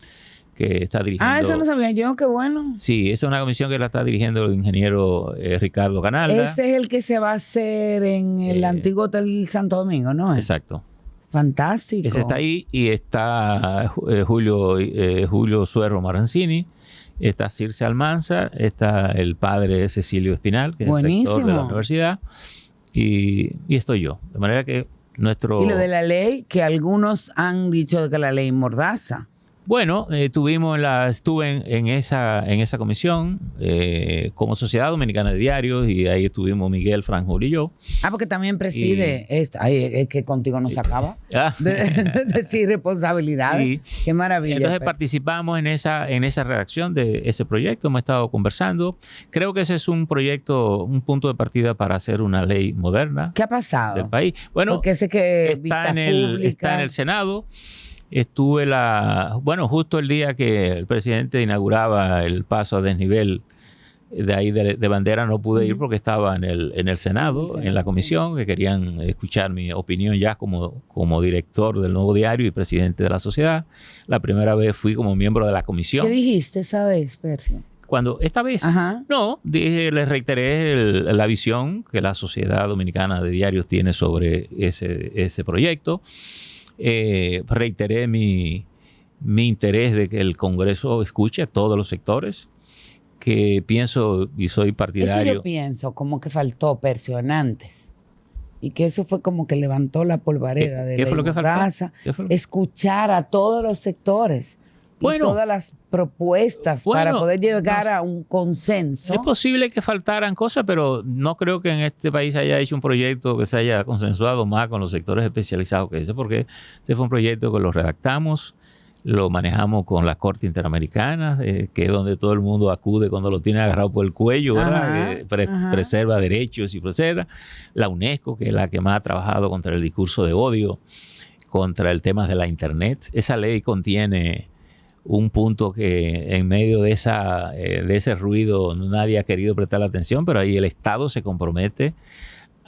que está dirigiendo... eso no sabía yo, qué bueno. Sí, esa es una comisión que la está dirigiendo el ingeniero Ricardo Canalda. Ese es el que se va a hacer en el antiguo Hotel Santo Domingo, ¿no? Exacto. Fantástico. Ese está ahí, y está Julio Suerro Marancini, está Circe Almanzar, está el padre Cecilio Espinal, que es el rector de la universidad, y estoy yo. De manera que Y lo de la ley, que algunos han dicho que la ley mordaza. Bueno, estuve en esa comisión como Sociedad Dominicana de Diarios, y ahí estuvimos Miguel Franjul y yo. Porque también preside esto. Es que contigo no se acaba de decir responsabilidades. Qué maravilla. Entonces participamos en esa redacción de ese proyecto. Hemos estado conversando. Creo que ese es un punto de partida para hacer una ley moderna. ¿Qué ha pasado del país? Bueno, porque sé que está en el Senado. Estuve justo el día que el presidente inauguraba el paso a desnivel de ahí de Bandera, no pude ir porque estaba en el Senado, en la comisión, que querían escuchar mi opinión ya como director del Nuevo Diario y presidente de la sociedad. La primera vez fui como miembro de la comisión. ¿Qué dijiste esa vez, Percio? Esta vez, les reiteré la visión que la Sociedad Dominicana de Diarios tiene sobre ese proyecto. Reiteré mi interés de que el Congreso escuche a todos los sectores, que pienso y soy partidario. Eso yo pienso como que faltó, Percio, antes. Y que eso fue como que levantó la polvareda de la mordaza. Escuchar a todos los sectores y todas las propuestas para poder llegar a un consenso. Es posible que faltaran cosas, pero no creo que en este país haya hecho un proyecto que se haya consensuado más con los sectores especializados que ese, porque este fue un proyecto que lo redactamos, lo manejamos con la Corte Interamericana, que es donde todo el mundo acude cuando lo tiene agarrado por el cuello, ¿verdad? Preserva derechos y proceda. La UNESCO, que es la que más ha trabajado contra el discurso de odio, contra el tema de la Internet. Esa ley contiene un punto que en medio de ese ruido nadie ha querido prestar atención, pero ahí el Estado se compromete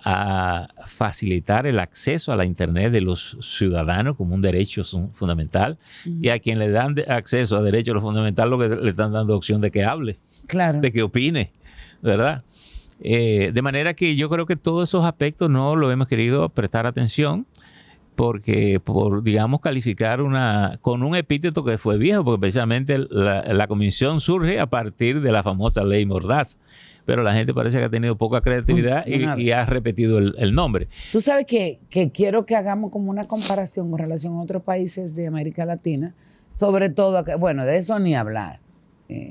a facilitar el acceso a la Internet de los ciudadanos como un derecho fundamental, y a quien le dan acceso a derecho a lo fundamental, lo que le están dando opción de que hable, de que opine, ¿verdad? De manera que yo creo que todos esos aspectos no lo hemos querido prestar atención, porque por, digamos, calificar con un epíteto que fue viejo, porque precisamente la comisión surge a partir de la famosa ley Mordaz. Pero la gente parece que ha tenido poca creatividad y ha repetido el nombre. Tú sabes que quiero que hagamos como una comparación con relación a otros países de América Latina, sobre todo, bueno, de eso ni hablar.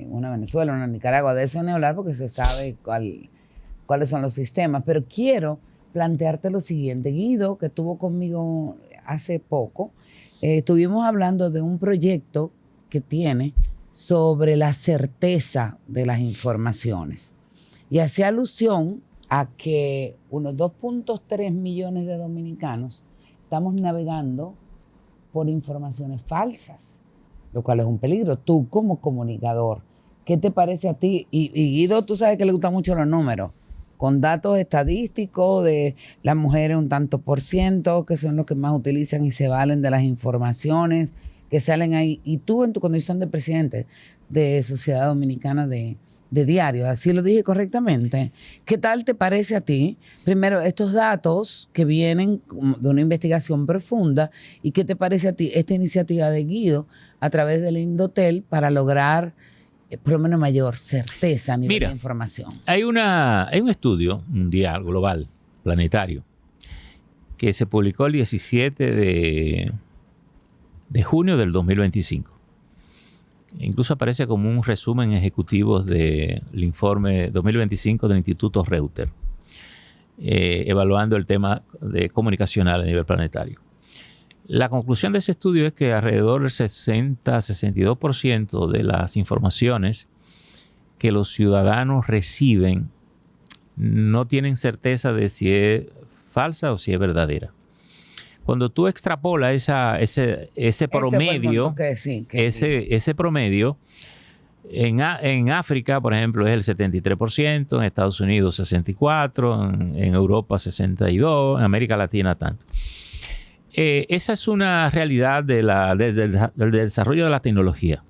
Una Venezuela, una Nicaragua, de eso ni hablar porque se sabe cuáles son los sistemas. Pero quiero plantearte lo siguiente. Guido, que estuvo conmigo hace poco, estuvimos hablando de un proyecto que tiene sobre la certeza de las informaciones. Y hacía alusión a que unos 2.3 millones de dominicanos estamos navegando por informaciones falsas, lo cual es un peligro. Tú como comunicador, ¿qué te parece a ti? Y Guido, tú sabes que le gustan mucho los números, con datos estadísticos de las mujeres un tanto por ciento, que son los que más utilizan y se valen de las informaciones que salen ahí. Y tú en tu condición de presidente de Sociedad Dominicana de Diario, así lo dije correctamente. ¿Qué tal te parece a ti, primero, estos datos que vienen de una investigación profunda, y qué te parece a ti esta iniciativa de Guido a través del Indotel para lograr por lo menos mayor certeza a nivel de información? Hay un estudio mundial, global, planetario, que se publicó el 17 de junio del 2025. Incluso aparece como un resumen ejecutivo del informe 2025 del Instituto Reuters, evaluando el tema comunicacional a nivel planetario. La conclusión de ese estudio es que alrededor del 60-62% de las informaciones que los ciudadanos reciben no tienen certeza de si es falsa o si es verdadera. Cuando tú extrapolas ese promedio, ese promedio, en África, por ejemplo, es el 73%, en Estados Unidos 64%, en Europa 62%, en América Latina tanto. Esa es una realidad del desarrollo de la tecnología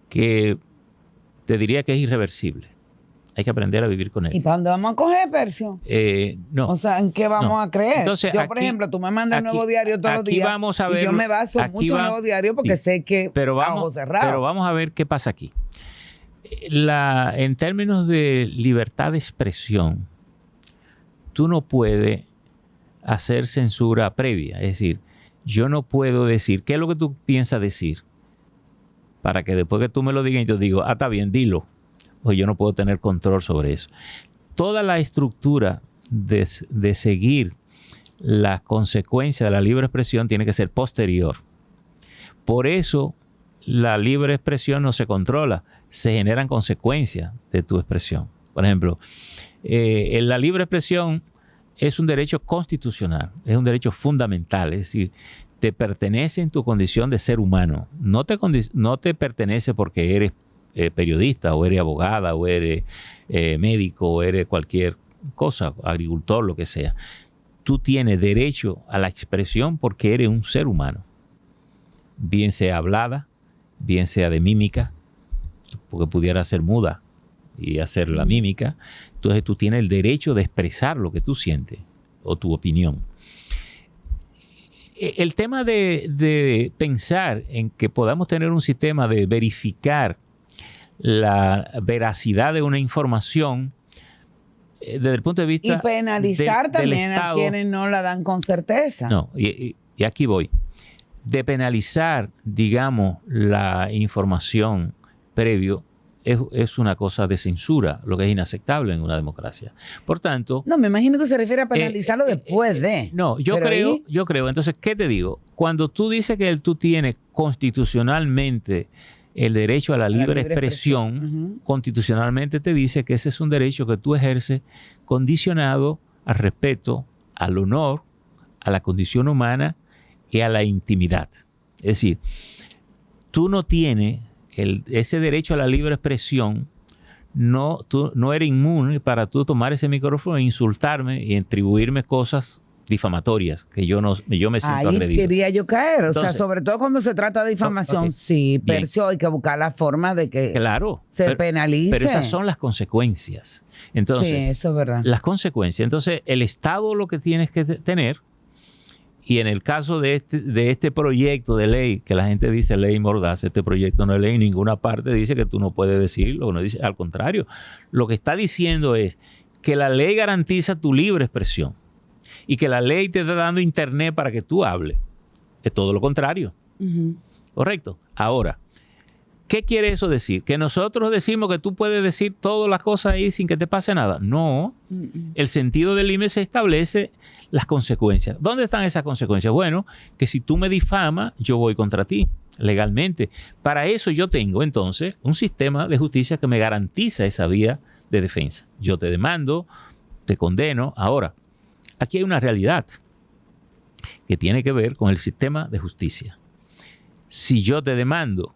que te diría que es irreversible. Hay que aprender a vivir con él. ¿Y para dónde vamos a coger, Percio? No. O sea, ¿en qué vamos a creer? Entonces, yo, por ejemplo, tú me mandas el Nuevo Diario todos los días. Vamos a ver, y yo me baso mucho en Nuevo Diario porque sé que a ojos cerrados. Pero vamos a ver qué pasa aquí. En términos de libertad de expresión, tú no puedes hacer censura previa. Es decir, yo no puedo decir qué es lo que tú piensas decir para que después que tú me lo digas yo digo, está bien, dilo. Pues yo no puedo tener control sobre eso. Toda la estructura de seguir las consecuencias de la libre expresión tiene que ser posterior. Por eso la libre expresión no se controla, se generan consecuencias de tu expresión. Por ejemplo, la libre expresión es un derecho constitucional, es un derecho fundamental, es decir, te pertenece en tu condición de ser humano, no te pertenece porque eres periodista, o eres abogada, o eres médico, o eres cualquier cosa, agricultor, lo que sea. Tú tienes derecho a la expresión porque eres un ser humano. Bien sea hablada, bien sea de mímica, porque pudiera ser muda y hacer la mímica. Entonces tú tienes el derecho de expresar lo que tú sientes o tu opinión. El tema de pensar en que podamos tener un sistema de verificar la veracidad de una información desde el punto de vista y penalizar también del Estado, a quienes no la dan con certeza. No, y aquí voy. De penalizar, digamos, la información previo es una cosa de censura, lo que es inaceptable en una democracia. Por tanto... No, me imagino que se refiere a penalizarlo después de... No, yo creo. Entonces, ¿qué te digo? Cuando tú dices que tú tienes constitucionalmente el derecho a la libre expresión, constitucionalmente te dice que ese es un derecho que tú ejerces condicionado al respeto, al honor, a la condición humana y a la intimidad. Es decir, tú no tienes ese derecho a la libre expresión, tú no eres inmune para tú tomar ese micrófono e insultarme y atribuirme cosas difamatorias, que yo me siento agredido. Ahí quería yo caer. Entonces, o sea, sobre todo cuando se trata de difamación, okay. Sí, Percio, hay que buscar la forma de que se penalice. Pero esas son las consecuencias. Entonces, sí, eso es verdad. Las consecuencias. Entonces, el Estado lo que tienes que tener, Y en el caso de este proyecto de ley, que la gente dice ley Mordaza, este proyecto no es ley, en ninguna parte dice que tú no puedes decirlo. No dice, al contrario, lo que está diciendo es que la ley garantiza tu libre expresión y que la ley te está dando internet para que tú hables. Es todo lo contrario. ¿Correcto? Ahora, ¿qué quiere eso decir? ¿Que nosotros decimos que tú puedes decir todas las cosas ahí sin que te pase nada? No. El sentido del límite se establece las consecuencias. ¿Dónde están esas consecuencias? Bueno, que si tú me difamas, yo voy contra ti legalmente. Para eso yo tengo entonces un sistema de justicia que me garantiza esa vía de defensa. Yo te demando, te condeno. Ahora, aquí hay una realidad que tiene que ver con el sistema de justicia. Si yo te demando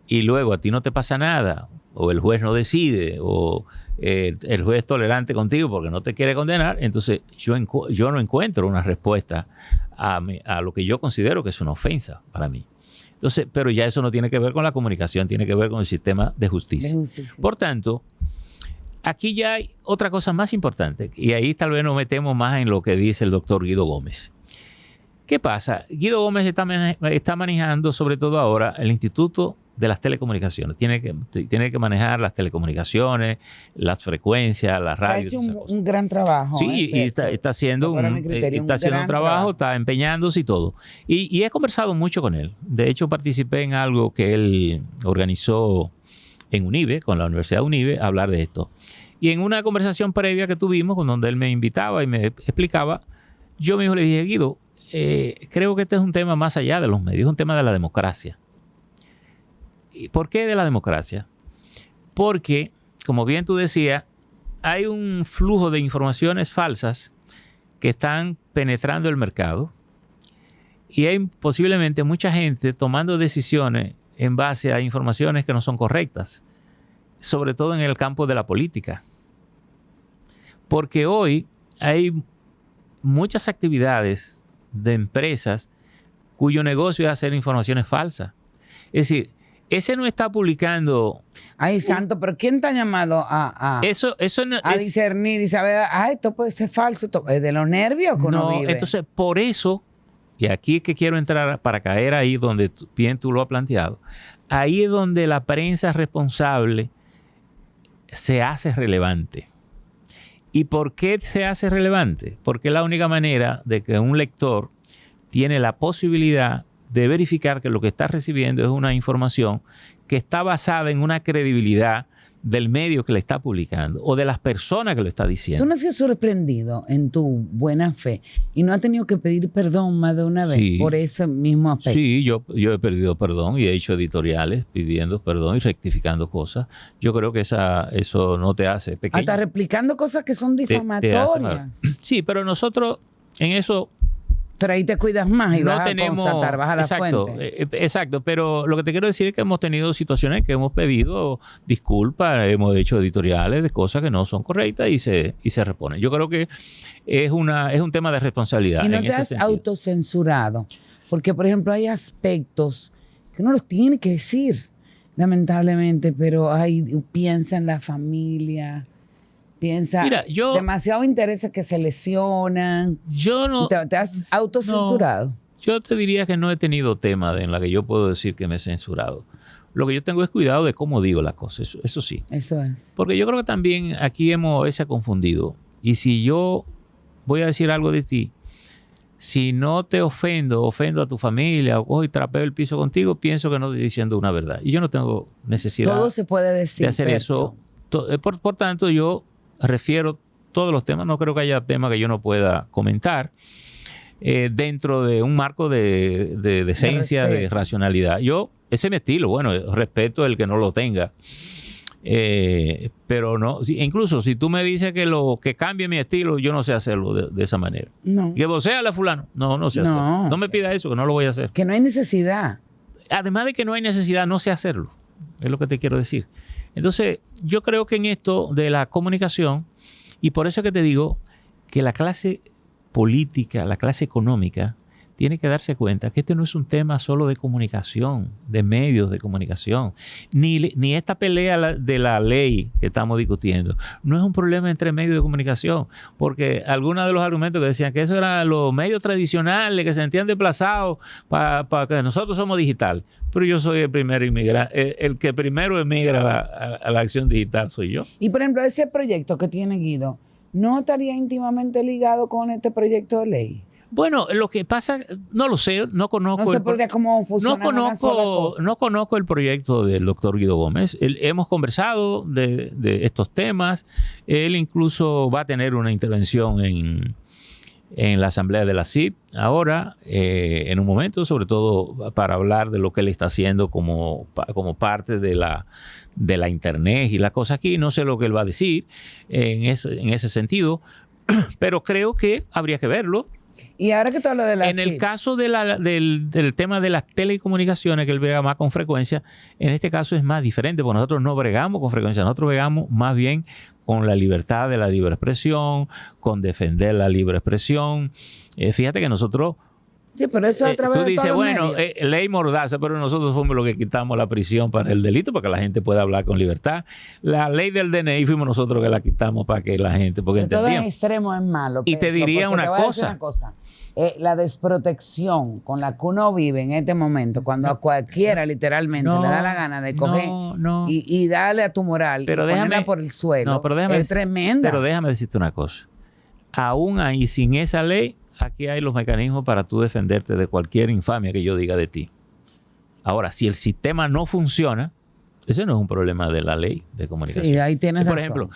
y luego a ti no te pasa nada, o el juez no decide, o el juez es tolerante contigo porque no te quiere condenar, entonces yo no encuentro una respuesta a lo que yo considero que es una ofensa para mí. Entonces, pero ya eso no tiene que ver con la comunicación, tiene que ver con el sistema de justicia. Por tanto, aquí ya hay otra cosa más importante, y ahí tal vez nos metemos más en lo que dice el doctor Guido Gómez. ¿Qué pasa? Guido Gómez está manejando, sobre todo ahora, el Instituto de las Telecomunicaciones. Tiene que manejar las telecomunicaciones, las frecuencias, las radios. Ha hecho un gran trabajo. Sí, y está haciendo un trabajo, está empeñándose y todo. Y he conversado mucho con él. De hecho, participé en algo que él organizó en UNIBE, con la Universidad de UNIBE, a hablar de esto. Y en una conversación previa que tuvimos, con donde él me invitaba y me explicaba, yo mismo le dije, Guido, creo que este es un tema más allá de los medios, es un tema de la democracia. ¿Y por qué de la democracia? Porque, como bien tú decías, hay un flujo de informaciones falsas que están penetrando el mercado y hay posiblemente mucha gente tomando decisiones en base a informaciones que no son correctas, sobre todo en el campo de la política. Porque hoy hay muchas actividades de empresas cuyo negocio es hacer informaciones falsas. Es decir, ese no está publicando... Ay, santo, pero ¿quién está llamado a discernir y saber, esto puede ser falso, esto es de los nervios que uno vive? Entonces, por eso, y aquí es que quiero entrar para caer ahí donde bien tú lo has planteado, ahí es donde la prensa responsable se hace relevante. ¿Y por qué se hace relevante? Porque es la única manera de que un lector tiene la posibilidad de verificar que lo que está recibiendo es una información que está basada en una credibilidad del medio que le está publicando o de las personas que lo está diciendo. ¿Tú no has sido sorprendido en tu buena fe y no has tenido que pedir perdón más de una vez por ese mismo aspecto? Sí, yo he pedido perdón y he hecho editoriales pidiendo perdón y rectificando cosas. Yo creo que eso no te hace pequeño. Hasta replicando cosas que son difamatorias. Sí, pero nosotros en eso... Pero ahí te cuidas más y vas a constatar, vas a la fuente. Exacto, pero lo que te quiero decir es que hemos tenido situaciones que hemos pedido disculpas, hemos hecho editoriales de cosas que no son correctas y se reponen. Yo creo que es un tema de responsabilidad. Y no te has autocensurado, porque por ejemplo hay aspectos que uno los tiene que decir, lamentablemente, pero piensa en la familia... Piensa, demasiado intereses que se lesionan. Yo no... ¿Te has autocensurado? No, yo te diría que no he tenido tema en la que yo puedo decir que me he censurado. Lo que yo tengo es cuidado de cómo digo las cosas, eso sí. Eso es. Porque yo creo que también aquí hemos a veces confundido. Y si yo voy a decir algo de ti, si no te ofendo a tu familia o cojo y trapeo el piso contigo, pienso que no estoy diciendo una verdad. Y yo no tengo necesidad todo se puede decir, de hacer eso. Por tanto, yo... refiero todos los temas, no creo que haya tema que yo no pueda comentar dentro de un marco de decencia, de racionalidad. Ese es mi estilo, bueno, respeto el que no lo tenga. Pero no, incluso si tú me dices que cambie mi estilo, yo no sé hacerlo de esa manera. No. Que vocéale fulano, no sé hacerlo. No me pida eso, que no lo voy a hacer. Que no hay necesidad. Además de que no hay necesidad, no sé hacerlo. Es lo que te quiero decir. Entonces, yo creo que en esto de la comunicación, y por eso es que te digo que la clase política, la clase económica, tiene que darse cuenta que este no es un tema solo de comunicación, de medios de comunicación, ni esta pelea de la ley que estamos discutiendo. No es un problema entre medios de comunicación, porque algunos de los argumentos que decían que eso eran los medios tradicionales que se sentían desplazados para que nosotros somos digital. Pero yo soy el primer inmigrante, el que primero emigra a la acción digital soy yo. Y por ejemplo, ese proyecto que tiene Guido, ¿no estaría íntimamente ligado con este proyecto de ley? Bueno, lo que pasa, no lo sé, no conozco. No se podría como fusionar una sola cosa. No conozco el proyecto del doctor Guido Gómez. Hemos conversado de estos temas. Él incluso va a tener una intervención en la asamblea de la CIP ahora, en un momento, sobre todo para hablar de lo que él está haciendo como parte de la internet y la cosa aquí. No sé lo que él va a decir en ese sentido, pero creo que habría que verlo. Y ahora que tú hablas de la En el caso del tema de las telecomunicaciones, que él brega más con frecuencia, en este caso es más diferente, porque nosotros no bregamos con frecuencia, nosotros bregamos más bien con la libertad de la libre expresión, con defender la libre expresión. Fíjate que nosotros... Sí, pero eso a través tú dices, de todos los bueno, medios. Ley Mordaza, pero nosotros fuimos los que quitamos la prisión para el delito, para que la gente pueda hablar con libertad. La ley del DNI fuimos nosotros que la quitamos para que la gente, porque Todo en entendíamos. extremo es malo. Y te diría porque una te voy a decir una cosa. La desprotección con la que uno vive en este momento, cuando a cualquiera literalmente le da la gana de coger y darle a tu moral pero y ponerla por el suelo, es tremenda. Pero déjame decirte una cosa. Aún ahí, sin esa ley, aquí hay los mecanismos para tú defenderte de cualquier infamia que yo diga de ti. Ahora, si el sistema no funciona, ese no es un problema de la ley de comunicación. Sí, ahí tienes Por razón. ejemplo,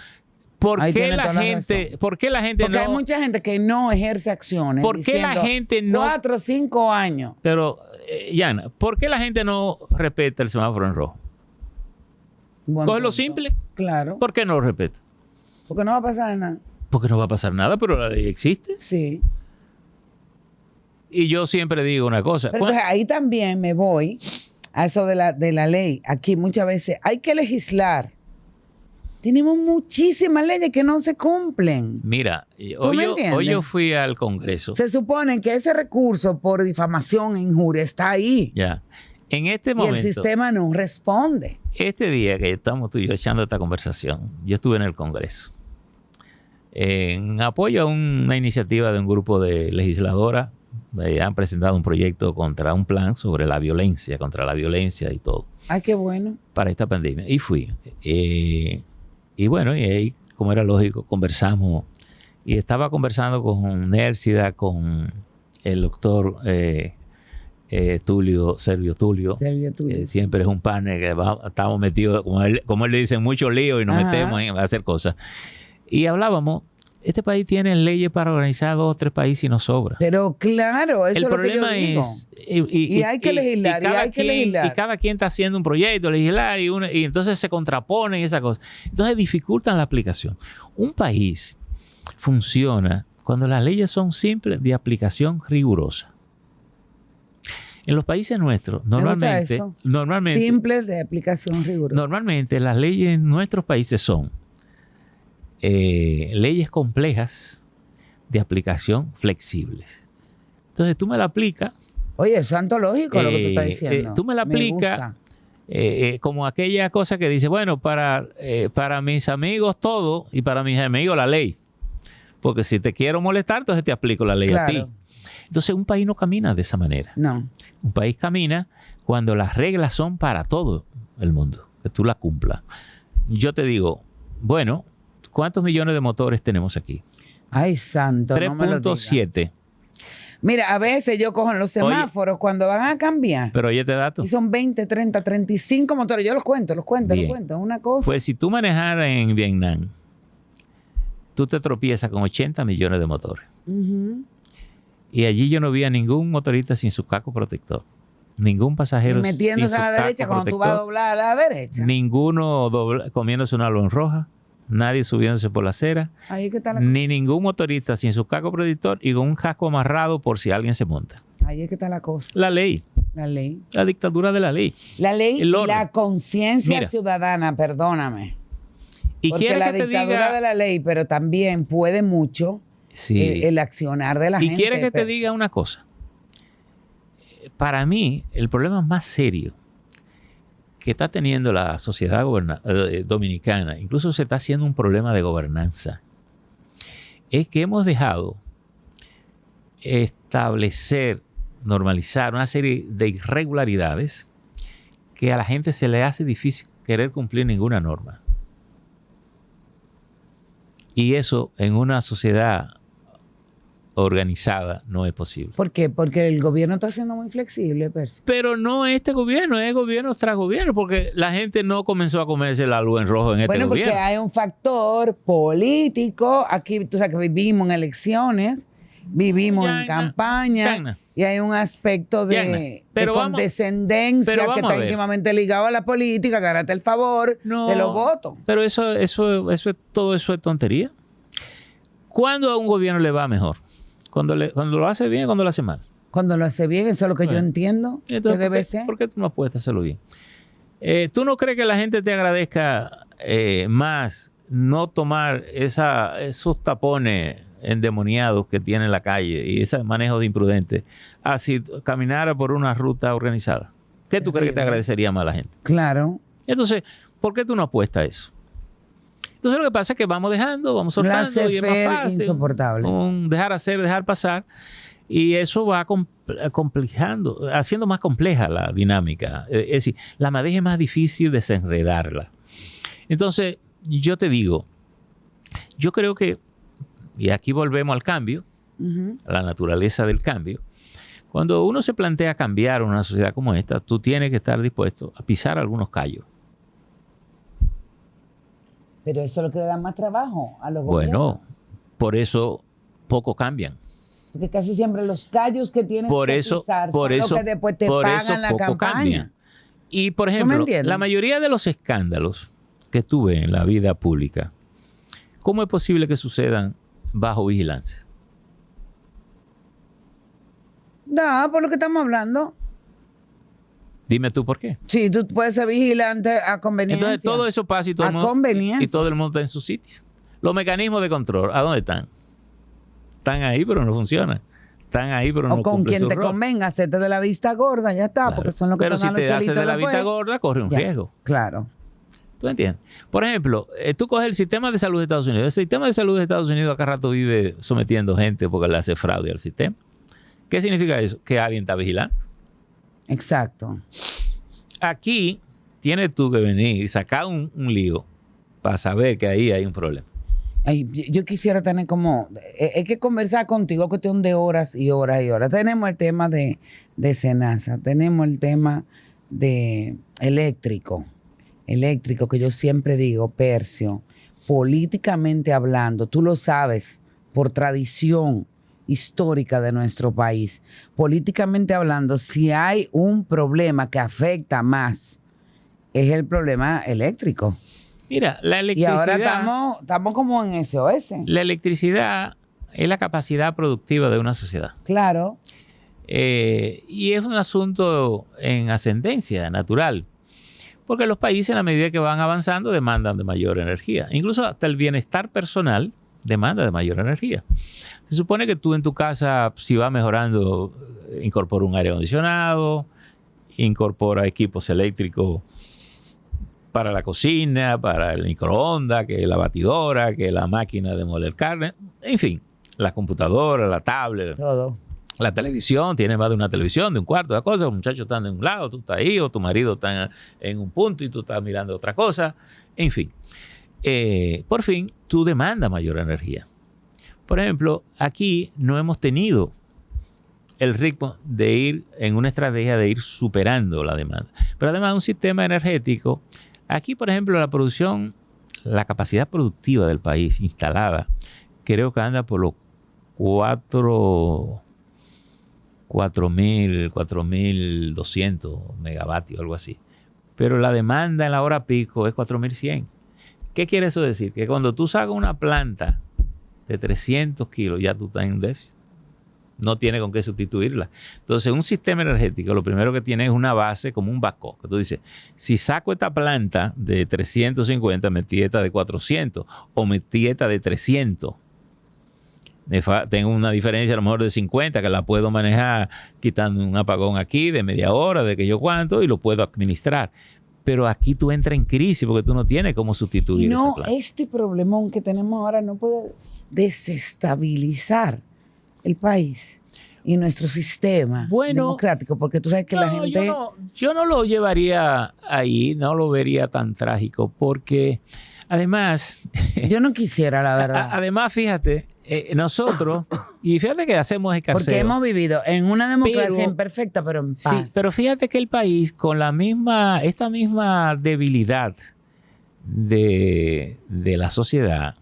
¿por qué la gente Porque no? hay mucha gente que no ejerce acciones. ¿Por qué la gente no? 4 o 5 años. Pero, Yana, ¿por qué la gente no respeta el semáforo en rojo? ¿Coge lo simple? Claro. ¿Por qué no lo respeta? Porque no va a pasar nada. Porque no va a pasar nada, pero la ley existe. Sí. Y yo siempre digo una cosa. Pero entonces ahí también me voy a eso de la ley. Aquí muchas veces hay que legislar. Tenemos muchísimas leyes que no se cumplen. Mira, hoy yo fui al Congreso. Se supone que ese recurso por difamación e injuria está ahí. Ya. En este momento. Y el sistema no responde. Este día que estamos tú y yo echando esta conversación, yo estuve en el Congreso. En apoyo a una iniciativa de un grupo de legisladoras, han presentado un proyecto contra un plan sobre la violencia, contra la violencia y todo. Ay, qué bueno. Para esta pandemia. Y fui. Y bueno, y ahí, como era lógico, conversamos. Y estaba conversando con Nércida, con el doctor Servio Tulio. Siempre es un partner que estamos metidos, como él le dice, en muchos líos y nos metemos en hacer cosas. Y hablábamos. Este país tiene leyes para organizar 2 o 3 países y nos sobra. Pero claro, eso el es lo que yo problema digo. Y hay que legislar, y hay que legislar. Y cada quien está haciendo un proyecto, legislar, y entonces se contraponen esas cosas. Entonces dificultan la aplicación. Un país funciona cuando las leyes son simples de aplicación rigurosa. En los países nuestros, normalmente simples de aplicación rigurosa. Normalmente las leyes en nuestros países son leyes complejas de aplicación flexibles. Entonces tú me la aplicas. Oye, es antológico lo que tú estás diciendo. Tú me la aplicas como aquella cosa que dice, bueno, para mis amigos todo y para mis enemigos la ley. Porque si te quiero molestar, entonces te aplico la ley a ti. Entonces un país no camina de esa manera. No. Un país camina cuando las reglas son para todo el mundo, que tú las cumplas. Yo te digo, bueno, ¿cuántos millones de motores tenemos aquí? Ay, santo, 3.7. Mira, a veces yo cojo en los semáforos cuando van a cambiar. Pero oye, este dato. Y son 20, 30, 35 motores. Yo los cuento. Es una cosa. Pues si tú manejaras en Vietnam, tú te tropiezas con 80 millones de motores. Y allí yo no vi a ningún motorista sin su casco protector. Ningún pasajero sin su casco protector. Metiéndose a la derecha cuando tú vas a doblar a la derecha. Ninguno comiéndose una luz roja. Nadie subiéndose por la acera. Ahí que está ni ningún motorista sin su casco protector y con un casco amarrado por si alguien se monta. Ahí es que está la cosa. La ley. La ley. La dictadura de la ley. La ley y la conciencia ciudadana, perdóname. Y porque la dictadura de la ley, pero también puede mucho el accionar de la gente. Y quiere que te diga una cosa. para mí, el problema más serio que está teniendo la sociedad dominicana, incluso se está haciendo un problema de gobernanza, es que hemos dejado establecer, normalizar una serie de irregularidades que a la gente se le hace difícil querer cumplir ninguna norma. Y eso en una sociedad organizada no es posible. ¿Por qué? Porque el gobierno está siendo muy flexible, Percy. Pero no este gobierno, es gobierno tras gobierno, porque la gente no comenzó a comerse la luz en rojo en este gobierno. Bueno, porque hay un factor político. Aquí, tú sabes que vivimos en elecciones, vivimos en campaña, y hay un aspecto de condescendencia que está íntimamente ligado a la política, que hará el favor de los votos. Pero todo eso es tontería. ¿Cuándo a un gobierno le va mejor? Cuando lo hace bien o cuando lo hace mal. Cuando lo hace bien, eso es lo que yo entiendo. Entonces, que debe ser. ¿Por qué tú no puedes hacerlo bien? ¿Tú no crees que la gente te agradezca más no tomar esos tapones endemoniados que tiene en la calle y ese manejo de imprudente, así caminara por una ruta organizada? ¿Qué tú crees que te agradecería más a la gente? Claro. Entonces, ¿por qué tú no apuestas a eso? Entonces lo que pasa es que vamos dejando, vamos soltando y es más fácil. Insoportable. Dejar hacer, dejar pasar. Y eso va complejando, haciendo más compleja la dinámica. Es decir, la madeja es más difícil desenredarla. Entonces, yo te digo, yo creo que, y aquí volvemos al cambio, a la naturaleza del cambio. Cuando uno se plantea cambiar una sociedad como esta, tú tienes que estar dispuesto a pisar algunos callos. Pero eso es lo que le da más trabajo a los gobiernos. Bueno, por eso poco cambian. Porque casi siempre los callos que tienes que pisar son los que después te pagan la campaña. Cambian. Y, por ejemplo, la mayoría de los escándalos que tuve en la vida pública, ¿cómo es posible que sucedan bajo vigilancia? No, por lo que estamos hablando. Dime tú por qué. Sí, tú puedes ser vigilante a conveniencia. Entonces todo eso pasa y todo el mundo está en su sitio. Los mecanismos de control, ¿a dónde están? Están ahí, pero no funcionan. Están ahí, pero no cumplen su rol. O con quien te convenga, hacerte de la vista gorda, ya está, claro. Porque son los que pero están si te haces de la vista gorda, corre un riesgo. Claro. ¿Tú entiendes? Por ejemplo, tú coges el sistema de salud de Estados Unidos. El sistema de salud de Estados Unidos acá rato vive sometiendo gente porque le hace fraude al sistema. ¿Qué significa eso? Que alguien está vigilando. Exacto. Aquí tienes tú que venir y sacar un lío para saber que ahí hay un problema. Ay, yo quisiera tener como... Hay que conversar contigo, cuestión de horas y horas y horas. Tenemos el tema de SENASA, tenemos el tema de eléctrico, que yo siempre digo, Percio, políticamente hablando, tú lo sabes, por tradición histórica de nuestro país, políticamente hablando, si hay un problema que afecta más, es el problema eléctrico. Mira, la electricidad... Y ahora estamos como en SOS. La electricidad es la capacidad productiva de una sociedad. Claro. Y es un asunto en ascendencia natural, porque los países, en la medida que van avanzando, demandan de mayor energía. Incluso hasta el bienestar personal demanda de mayor energía. Se supone que tú en tu casa, si va mejorando, incorpora un aire acondicionado, incorpora equipos eléctricos para la cocina, para el microondas, que la batidora, que la máquina de moler carne, en fin, la computadora, la tablet, todo. La televisión, tienes más de una televisión, de un cuarto, de cosas, los muchachos están en un lado, tú estás ahí, o tu marido está en un punto y tú estás mirando otra cosa, en fin. Por fin, tú demandas mayor energía. Por ejemplo, aquí no hemos tenido el ritmo de ir en una estrategia de ir superando la demanda. Pero además de un sistema energético, aquí, por ejemplo, la producción, la capacidad productiva del país instalada, creo que anda por los 4.200 megavatios, algo así. Pero la demanda en la hora pico es 4.100. ¿Qué quiere eso decir? Que cuando tú sacas una planta de 300 kilos, ya tú estás en déficit. No tiene con qué sustituirla. Entonces, un sistema energético, lo primero que tiene es una base como un backup. Que tú dices, si saco esta planta de 350, metí esta de 400 o metí esta de 300. Tengo una diferencia a lo mejor de 50 que la puedo manejar quitando un apagón aquí de media hora, de que yo cuánto, y lo puedo administrar. Pero aquí tú entras en crisis porque tú no tienes cómo sustituir esa planta. Este problemón que tenemos ahora no puede desestabilizar el país y nuestro sistema democrático, porque tú sabes que la gente... Yo no lo llevaría ahí, no lo vería tan trágico, porque además... Yo no quisiera, la verdad. Además, fíjate, nosotros, y fíjate que hacemos escaseo. Porque hemos vivido en una democracia imperfecta, pero en paz. Sí, pero fíjate que el país, con esta misma debilidad de la sociedad,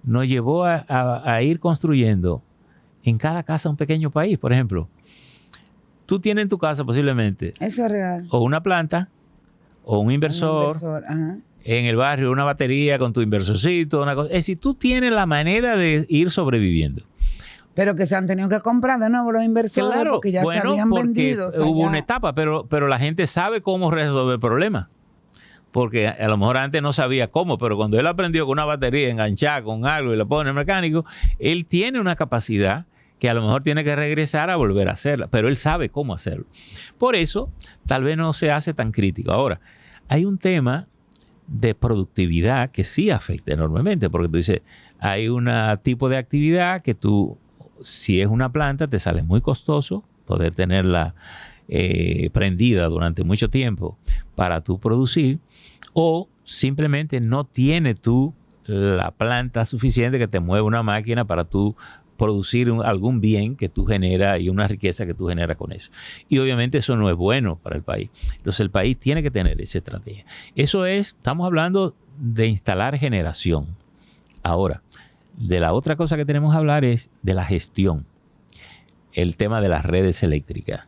nos llevó a ir construyendo en cada casa un pequeño país. Por ejemplo, tú tienes en tu casa posiblemente... Eso es real. O una planta, o un inversor. Ajá. En el barrio, una batería con tu inversorcito, una cosa. Es decir, tú tienes la manera de ir sobreviviendo. Pero que se han tenido que comprar de nuevo los inversores, claro, porque ya se habían vendido. O sea, hubo una etapa, pero la gente sabe cómo resolver el problema. Porque a lo mejor antes no sabía cómo, pero cuando él aprendió con una batería enganchada con algo y la pone en el mecánico, él tiene una capacidad que a lo mejor tiene que regresar a volver a hacerla, pero él sabe cómo hacerlo. Por eso, tal vez no se hace tan crítico. Ahora, hay un tema de productividad que sí afecta enormemente, porque tú dices, hay un tipo de actividad que tú, si es una planta, te sale muy costoso poder tenerla prendida durante mucho tiempo para tú producir, o simplemente no tiene tú la planta suficiente que te mueve una máquina para tú producir algún bien que tú generas y una riqueza que tú generas con eso. Y obviamente eso no es bueno para el país. Entonces el país tiene que tener esa estrategia. Estamos hablando de instalar generación. Ahora, de la otra cosa que tenemos que hablar es de la gestión. El tema de las redes eléctricas.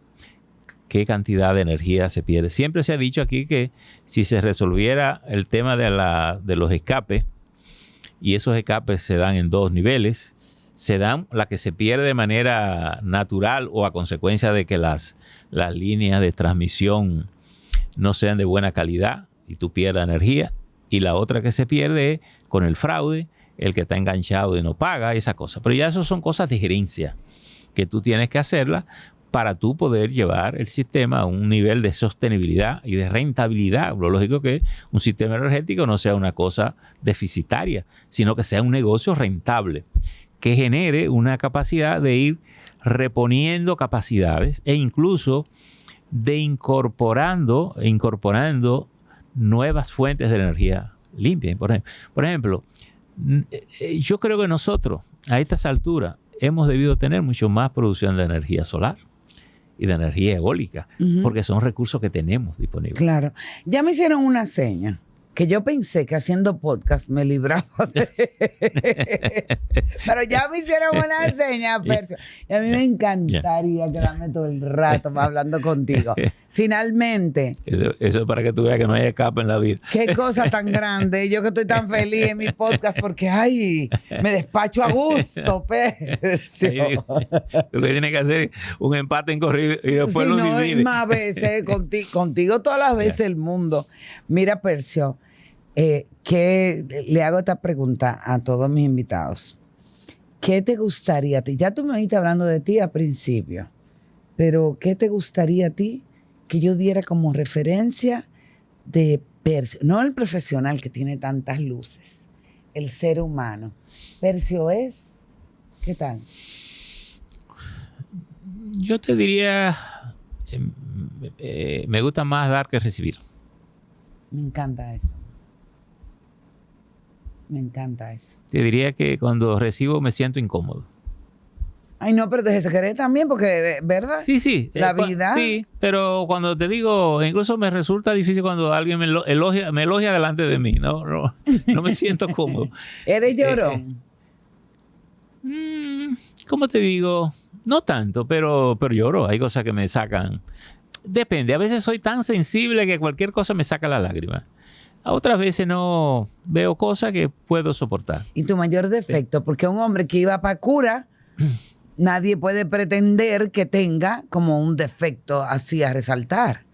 ¿Qué cantidad de energía se pierde? Siempre se ha dicho aquí que si se resolviera el tema de los escapes, y esos escapes se dan en dos niveles, se dan la que se pierde de manera natural o a consecuencia de que las líneas de transmisión no sean de buena calidad y tú pierdas energía, y la otra que se pierde es con el fraude, el que está enganchado y no paga, esa cosa. Pero ya eso son cosas de gerencia que tú tienes que hacerlas para tú poder llevar el sistema a un nivel de sostenibilidad y de rentabilidad. Lo lógico es que un sistema energético no sea una cosa deficitaria, sino que sea un negocio rentable, que genere una capacidad de ir reponiendo capacidades e incluso de incorporando nuevas fuentes de energía limpia. Por ejemplo, yo creo que nosotros a estas alturas hemos debido tener mucho más producción de energía solar y de energía eólica, porque son recursos que tenemos disponibles. Claro. Ya me hicieron una seña que yo pensé que haciendo podcast me libraba de eso. Pero ya me hicieron una seña, Percio. Y a mí me encantaría quedarme todo el rato hablando contigo. Finalmente. Eso es para que tú veas que no hay escape en la vida. Qué cosa tan grande. Yo que estoy tan feliz en mi podcast porque, ay, me despacho a gusto, Percio. Tú lo que tienes que hacer es un empate en corrido y después lo divides. No, más veces, contigo todas las veces el mundo. Mira, Percio, que le hago esta pregunta a todos mis invitados. ¿Qué te gustaría a ti? Ya tú me oíste hablando de ti al principio, pero ¿qué te gustaría a ti que yo diera como referencia de Percio? No el profesional que tiene tantas luces, el ser humano. Percio es, ¿qué tal? Yo te diría, me gusta más dar que recibir. Me encanta eso. Me encanta eso. Te diría que cuando recibo me siento incómodo. Ay, no, pero déjese querer también, porque, ¿verdad? Sí. La vida. Sí, pero cuando te digo, incluso me resulta difícil cuando alguien me elogia delante de mí. No me siento cómodo. ¿Eres llorón? ¿Cómo te digo? No tanto, pero lloro. Hay cosas que me sacan. Depende. A veces soy tan sensible que cualquier cosa me saca la lágrima. A otras veces no veo cosas que puedo soportar. ¿Y tu mayor defecto? Porque un hombre que iba para cura, nadie puede pretender que tenga como un defecto así a resaltar.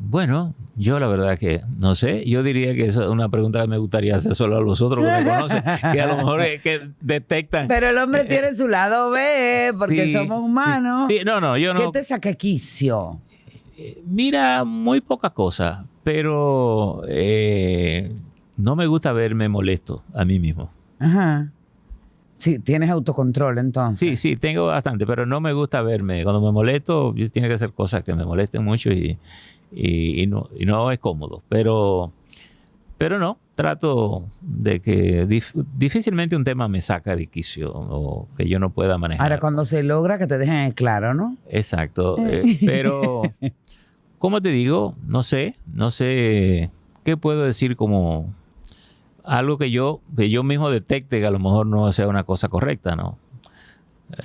Bueno, yo la verdad que no sé. Yo diría que es una pregunta que me gustaría hacer solo a los otros que me conocen, que a lo mejor es que detectan. Pero el hombre tiene su lado B, porque Sí, somos humanos. Sí, no, yo no. ¿Qué te saca quicio? Mira, muy pocas cosas, pero no me gusta verme molesto a mí mismo. Ajá. Sí, tienes autocontrol entonces. Sí, tengo bastante, pero no me gusta verme. Cuando me molesto, tiene que ser cosas que me molesten mucho y no es cómodo. Pero no, trato de que difícilmente un tema me saca de quicio o que yo no pueda manejar. Ahora, cuando se logra que te dejen en claro, ¿no? Exacto. Pero, ¿cómo te digo? No sé qué puedo decir como algo que yo mismo detecte que a lo mejor no sea una cosa correcta, ¿no?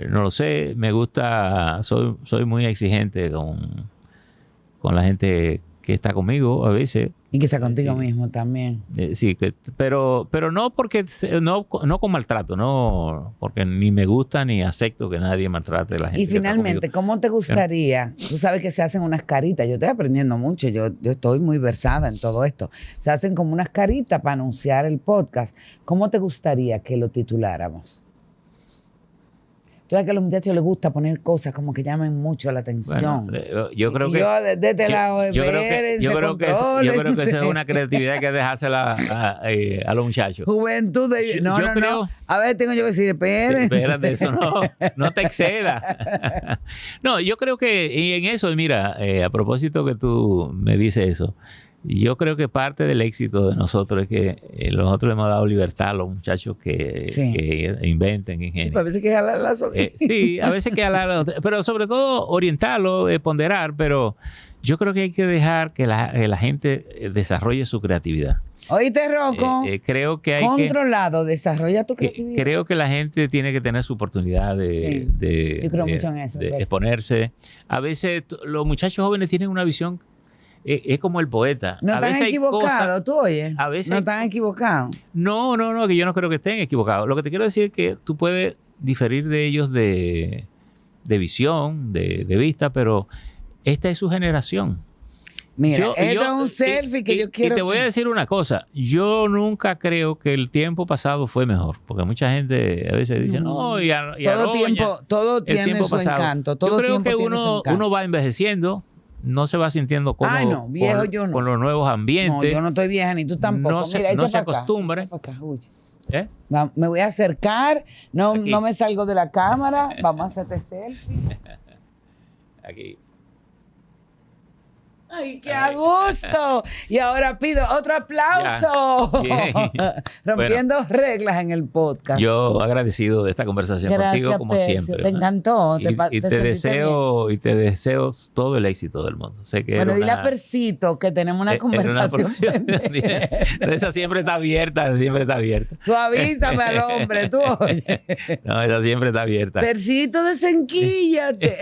No lo sé, me gusta, soy muy exigente con la gente que está conmigo a veces. Y que sea contigo Sí. mismo también. Sí, pero no porque no con maltrato, no porque ni me gusta ni acepto que nadie maltrate a la gente. Y que está finalmente, conmigo. ¿cómo te gustaría? Tú sabes que se hacen unas caritas. Yo estoy aprendiendo mucho. Yo estoy muy versada en todo esto. Se hacen como unas caritas para anunciar el podcast. ¿Cómo te gustaría que lo tituláramos? Tú sabes que a los muchachos les gusta poner cosas como que llamen mucho la atención. Bueno, yo creo Y que yo de este lado, yo creo que eso es una creatividad que dejársela a los muchachos. Juventud de... Yo No. creo- A ver, tengo yo que decir, esperen. Espérate, eso no te exceda. No, yo creo que y en eso, mira, a propósito que tú me dices eso, yo creo que parte del éxito de nosotros es que nosotros hemos dado libertad a los muchachos Sí. que inventen, que ingenien. A veces que jalar la soga. Sí, a veces que pero sobre todo orientarlo, ponderar, pero yo creo que hay que dejar que la gente desarrolle su creatividad. Oíste, Rocco. Creo que hay Controlado, desarrolla tu creatividad. creo que la gente tiene que tener su oportunidad Sí. Yo creo mucho en eso, de pues. exponerse. A veces los muchachos jóvenes tienen una visión, es como el poeta. No a están veces hay equivocados, cosas- tú oyes. a veces no hay- están equivocados. No, que yo no creo que estén equivocados. Lo que te quiero decir es que tú puedes diferir de ellos de visión, de vista, pero esta es su generación. Mira, esto es un selfie que yo quiero... Y te voy a decir una cosa. Yo nunca creo que el tiempo pasado fue mejor. Porque mucha gente a veces dice, no, y todo el tiene tiempo su pasado. encanto. Todo yo creo tiempo que tiene su encanto. uno va envejeciendo, no se va sintiendo cómodo Ay, no, viejo, yo no. con los nuevos ambientes. No, yo no estoy vieja, ni tú tampoco. No se- Mira, no echa se pa' acá, acostumbre. echa pa' acá, uy. ¿Eh? Me voy a acercar, no Aquí. me salgo de la cámara, vamos a hacerte selfie. Aquí. ¡Ay, qué a gusto! Y ahora pido otro aplauso. Ya. Bien. Rompiendo reglas en el podcast. Yo agradecido de esta conversación contigo como Percio. siempre. Te ¿no? encantó. Y te sentiste bien. deseo todo el éxito del mundo. Sé que Bueno, era dile a una- Percito que tenemos una era una conversación. profesión. Esa siempre está abierta, siempre está abierta. Tú avísame al hombre, tú oye. No, esa siempre está abierta. Percito, desenquíllate.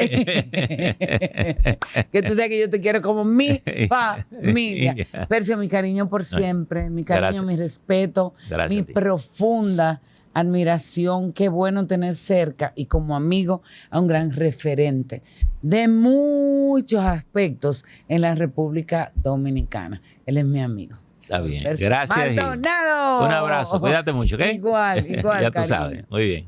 Que tú sabes que yo te quiero como mi familia. Percio, mi cariño por siempre, mi cariño, Gracias. mi respeto, Gracias mi a ti. profunda admiración. Qué bueno tener cerca y como amigo a un gran referente de muchos aspectos en la República Dominicana. Él es mi amigo. Está bien. Percio Gracias. y Maldonado. un abrazo. Cuídate mucho, ¿ok? Igual, Ya tú cariño. sabes. Muy bien.